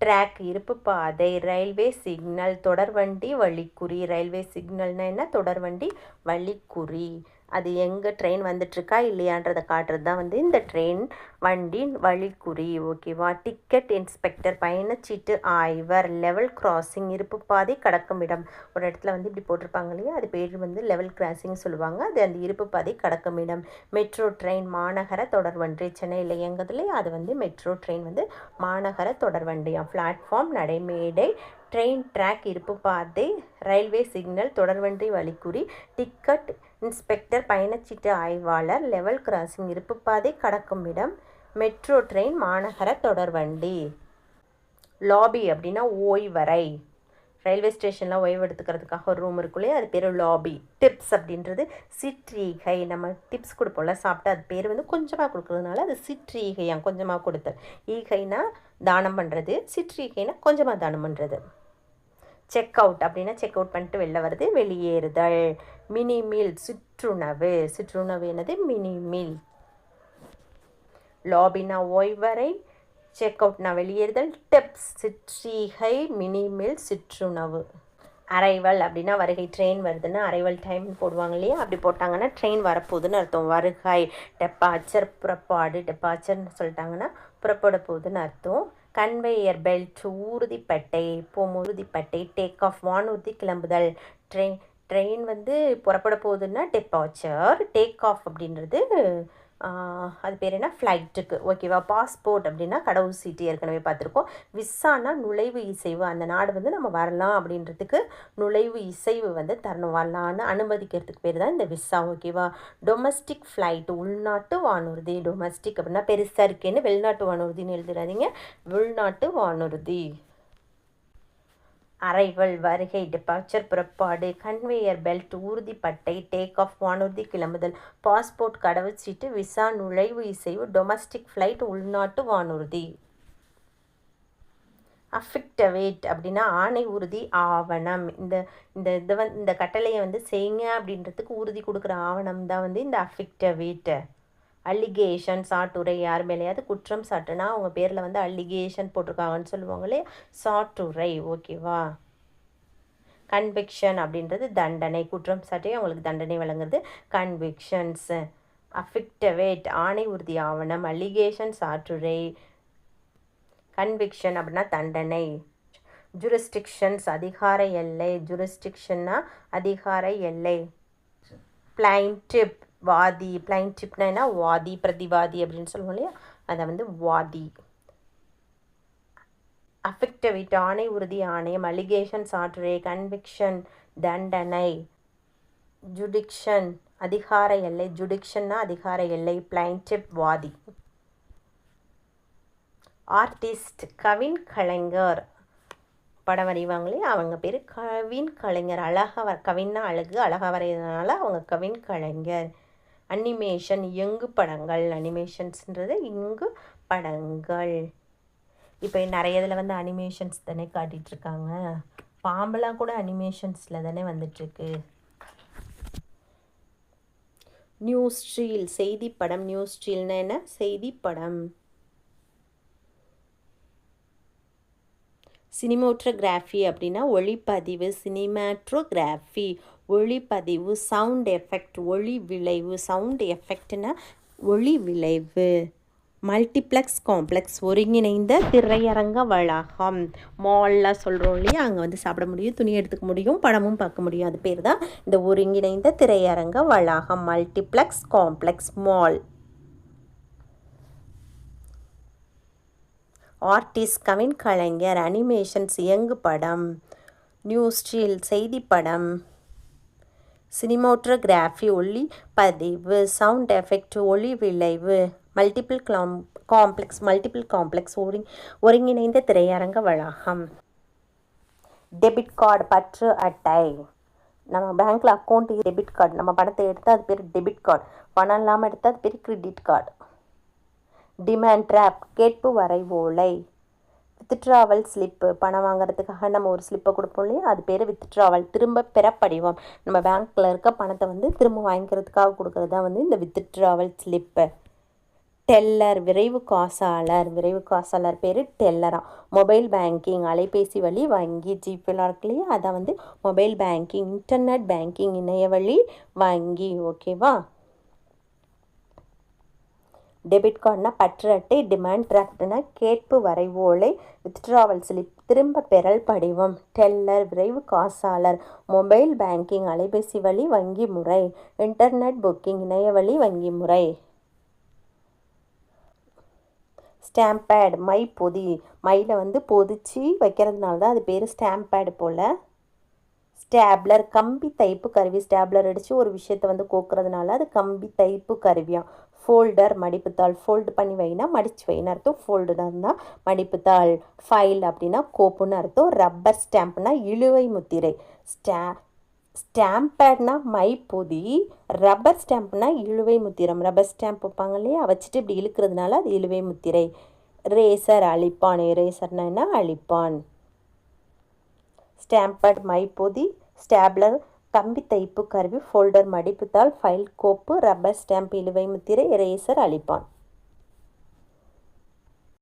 track. இருப்பு பாதை. ரயில்வே சிக்னல், தொடர்வண்டி வழிக்குறி. ரயில்வே சிக்னல்னா என்ன, தொடர்வண்டி வழிக்குறி. அது எங்கே ட்ரெயின் வந்துட்டுருக்கா இல்லையான்றதை காட்டுறது தான் வந்து இந்த ட்ரெயின் வண்டி வழிக்குறி. ஓகேவா. டிக்கெட் இன்ஸ்பெக்டர், பயணச்சீட்டு ஆய்வர். லெவல் கிராசிங், இருப்பு பாதை கடக்கும் இடம். ஒரு இடத்துல வந்து இப்படி போட்டிருப்பாங்க இல்லையா, அது பேர் வந்து லெவல் கிராசிங் சொல்லுவாங்க, அது அந்த இருப்பு பாதை கடக்கும் இடம். மெட்ரோ ட்ரெயின், மாநகர தொடர்வண்டி. சென்னையில் இயங்குதுலையே அது வந்து மெட்ரோ ட்ரெயின் வந்து மாநகர தொடர்வண்டியா. பிளாட்ஃபார்ம், நடைமேடை. ட்ரெயின், ட்ராக், இருப்பு பாதை. ரயில்வே சிக்னல், தொடர்வண்டி வழிக்குறி. டிக்கெட் இன்ஸ்பெக்டர், பயணச்சீட்டு ஆய்வாளர். லெவல் கிராசிங், இருப்பு பாதை கடக்கும் இடம். மெட்ரோ ட்ரெயின், மாநகர தொடர்வண்டி. லாபி அப்படின்னா ஓய்வறை. ரயில்வே ஸ்டேஷனில் ஓய்வு எடுத்துக்கிறதுக்காக ஒரு ரூம் இருக்குள்ளே, அது பேர் லாபி. டிப்ஸ் அப்படின்றது சிற்றீகை. நம்ம டிப்ஸ் கொடுப்போம்ல சாப்பிட்டு, அது பேர் வந்து கொஞ்சமாக கொடுக்குறதுனால அது சிற்றீகையாம், கொஞ்சமாக கொடுத்தல். ஈகைனா தானம் பண்ணுறது, சிற்றீகைனா கொஞ்சமாக தானம் பண்ணுறது. செக் அவுட் அப்படின்னா செக் அவுட் பண்ணிட்டு வெளில வருது, வெளியேறுதல். மினி மீல், சிற்றுணவு. சிற்றுணவு என்னது, மினி மீல். லாபினா ஓய்வறை, செக் அவுட்னா வெளியேறுதல். டிப்ஸ், சிற்றீகை, மினி மீல், சிற்றுணவு. அரைவல் அப்படின்னா வருகை. ட்ரெயின் வருதுன்னா அரைவல் டைம் போடுவாங்க இல்லையா, அப்படி போட்டாங்கன்னா ட்ரெயின் வரப்போகுதுன்னு அர்த்தம். வருகை. டெப்பாச்சர், புறப்பாடு. டெப்பாச்சர்னு சொல்லிட்டாங்கன்னா புறப்பட போகுதுன்னு அர்த்தம். கன்வேயர் பெல்ட், ஊர்திப்பட்டை. ஊர்திப்பட்டை. டேக் ஆஃப், வானூர்தி கிளம்புதல். ட்ரெயின் வந்து புறப்பட போகுதுன்னா டெப்பாச்சர். டேக் ஆஃப் அப்படின்றது அது பேர் என்ன, ஃப்ளைட்டுக்கு. ஓகேவா. பாஸ்போர்ட் அப்படின்னா கடவுச்சீட்டு ஏற்கனவே பார்த்துருக்கோம். விசானா நுழைவு இசைவு, அந்த நாடு வந்து நம்ம வரலாம் அப்படின்றதுக்கு நுழைவு இசைவு வந்து தரணும், வரலான்னு அனுமதிக்கிறதுக்கு பேர் தான் இந்த விசா. ஓகேவா. டொமஸ்டிக் ஃப்ளைட் உள்நாட்டு வானூர்தி. டொமஸ்டிக் அப்படின்னா பெருசாக இருக்கேன்னு வெளிநாட்டு வானூர்தின்னு எழுதுறாதீங்க, உள்நாட்டு வானூர்தி. அரைவல் வருகை, டிபார்ச்சர் புறப்பாடு, கன்வேயர் பெல்ட் ஊர்திப்பட்டை, டேக் ஆஃப் வானூர்தி கிளம்புதல், பாஸ்போர்ட் கடவுச்சீட்டு, விசா நுழைவு இசைவு, டொமஸ்டிக் ஃப்ளைட் உள்நாட்டு வானூர்தி. அஃபிக்டவேட் அப்படின்னா ஆணை உறுதி ஆவணம். இந்த இந்த இதை இந்த கட்டளையை வந்து செய்யுங்க அப்படின்றதுக்கு உறுதி கொடுக்குற ஆவணம் தான் வந்து இந்த அஃபிக்டவேட். அலிகேஷன் சாட்டுரை, யார் மேலேயாவது குற்றம் சாட்டுனா அவங்க பேரில் வந்து அலிகேஷன் போட்டிருக்காங்கன்னு சொல்லுவாங்களே, சாட்டுரை. ஓகேவா. கன்விக்ஷன் அப்படின்றது தண்டனை, குற்றம் சாட்டி அவங்களுக்கு தண்டனை வழங்குறது கன்விக்ஷன்ஸ். அஃபிக்டவேட் ஆணை உறுதி ஆவணம், அலிகேஷன் சாட்டுரை, கன்விக்ஷன் அப்படின்னா தண்டனை. ஜூரிஸ்டிக்ஷன்ஸ் அதிகார எல்லை, ஜூரிஸ்டிக்ஷன்னா அதிகார எல்லை. பிளைன்டிப் வாதி, பிளைன்டிப்னா என்ன, வாதி பிரதிவாதி அப்படின்னு சொல்லுவோம் இல்லையா, அதை வந்து வாதி. அஃபிக்டவிட் ஆணை உறுதி ஆணையம், அலிகேஷன் சாட்டுரை, கன்விக்ஷன் தண்டனை. ஜுடிக்ஷன் அதிகார எல்லை, ஜுடிக்ஷன்னா அதிகார எல்லை, பிளைன்டிப் வாதி. ஆர்டிஸ்ட் கவின் கலைஞர், படம் வரைவாங்களே அவங்க பேர் கவின் கலைஞர். அழகாக கவின்னா அழகு, அழகாக வரைகிறதுனால அவங்க கவின் கலைஞர். அனிமேஷன் இயங்கு படங்கள், அனிமேஷன்ஸ்ன்றது இயங்கு படங்கள். இப்போ நிறைய இதில் வந்து அனிமேஷன்ஸ் தானே காட்டிகிட்ருக்காங்க, பாம்பெல்லாம் கூட அனிமேஷன்ஸில் தானே வந்துட்டுருக்கு. நியூஸ் ஸ்ட்ரீல் செய்தி படம், நியூஸ் ஸ்ட்ரீல்னா என்ன, செய்தி படம். சினிமோட்டோகிராஃபி அப்படின்னா ஒளிப்பதிவு, சினிமாட்டோகிராஃபி ஒளிப்பதிவு. சவுண்ட் எஃபெக்ட் ஒளி விளைவு, சவுண்ட் எஃபெக்ட்னா ஒளி விளைவு. மல்டிப்ளெக்ஸ் காம்ப்ளெக்ஸ் ஒருங்கிணைந்த திரையரங்க வளாகம். மால்லாம் சொல்கிறோம் இல்லையா, அங்கே வந்து சாப்பிட முடியும், துணி எடுத்துக்க முடியும், படமும் பார்க்க முடியும், அது பேர் தான் இந்த ஒருங்கிணைந்த திரையரங்க வளாகம், மல்டிப்ளெக்ஸ் காம்ப்ளெக்ஸ் மால். ஆர்டிஸ்ட் கவின் கலைஞர், அனிமேஷன்ஸ் இயங்கு படம், நியூஸ் ஸ்ட்ரீல் செய்தி படம், சினிமோட்டோகிராஃபி ஒளி பதிவு, சவுண்ட் எஃபெக்ட் ஒளி விளைவு, மல்டிபிள் காம்ப்ளெக்ஸ் ஒருங்கிணைந்த திரையரங்க வளாகம். டெபிட் கார்டு பற்று அட்டை, நம்ம பேங்க்கில் அக்கௌண்ட் டெபிட் கார்டு, நம்ம பணத்தை எடுத்தால் அது பேர் டெபிட் கார்டு, பணம் இல்லாமல் எடுத்தால் அது பேர் கிரெடிட் கார்டு. டிமாண்ட் ட்ராப் கேட்பு வரைவோலை. வித்ட்ராவல் ஸ்லிப்பு, பணம் வாங்குறதுக்காக நம்ம ஒரு ஸ்லிப்பை கொடுப்போம் இல்லையா, அது பேர் வித்ட்ராவல், திரும்ப பெற படிவம். நம்ம பேங்க்கில் இருக்க பணத்தை வந்து திரும்ப வாங்கிக்கிறதுக்காக கொடுக்குறது தான் வந்து இந்த வித்ட்ராவல் ஸ்லிப்பு. டெல்லர் விரைவு காசாளர், விரைவு காசாளர் பேர் டெல்லரா. மொபைல் பேங்கிங் அலைபேசி வழி வங்கி, ஜிபேலாம் இருக்கு இல்லையா, அதை வந்து மொபைல் பேங்கிங். இன்டர்நெட் பேங்கிங் இணைய வழி வங்கி. ஓகேவா. டெபிட் கார்டுனா பற்று அட்டை, டிமாண்ட் டிராஃப்ட்னா கேட்பு வரைவோலை, வித்ட்ராவல் ஸ்லிப் திரும்ப பெறல் படிவம். டெல்லர் விரைவு காசாளர், மொபைல் பேங்கிங் அலைபேசி வழி வங்கி முறை, இன்டர்நெட் புக்கிங் இணைய வழி வங்கி முறை. ஸ்டாம்ப் பேட் மை பொதி, மையில் வந்து பொதிச்சு வைக்கிறதுனால தான் அது பேர் ஸ்டாம்ப் பேடு போல். ஸ்டேப்லர் கம்பி தைப்பு கருவி, ஸ்டேப்லர் அடித்து ஒரு விஷயத்தை வந்து கோக்குறதுனால அது கம்பி தைப்பு கருவியாம். ஃபோல்டர் மடிப்புத்தாள், ஃபோல்டு பண்ணி வைனா மடித்து வைன்னு அர்த்தம், ஃபோல்டுனா மடிப்புத்தாள். ஃபைல் அப்படின்னா கோப்புன்னு அர்த்தம். ரப்பர் ஸ்டாம்ப்னா இழுவை முத்திரை. ஸ்டாம்ப் பேட்னா மை பொதி, ரப்பர் ஸ்டாம்ப்னா இழுவை முத்திரம். ரப்பர் ஸ்டாம்ப் வைப்பாங்க இல்லையா, வச்சுட்டு இப்படி இழுக்கிறதுனால அது இழுவை முத்திரை. ரேசர் அழிப்பான், ரேசர்னா என்ன, அழிப்பான். ஸ்டாம்ப் பேட் மை பொதி, ஸ்டாப்லர் கம்பி தைப்பு கருவி, ஃபோல்டர் மடிப்புத்தாள், ஃபைல் கோப்பு, ரப்பர் ஸ்டாம்ப் இழுவை முத்திரை, எரேசர் அழிப்பான்.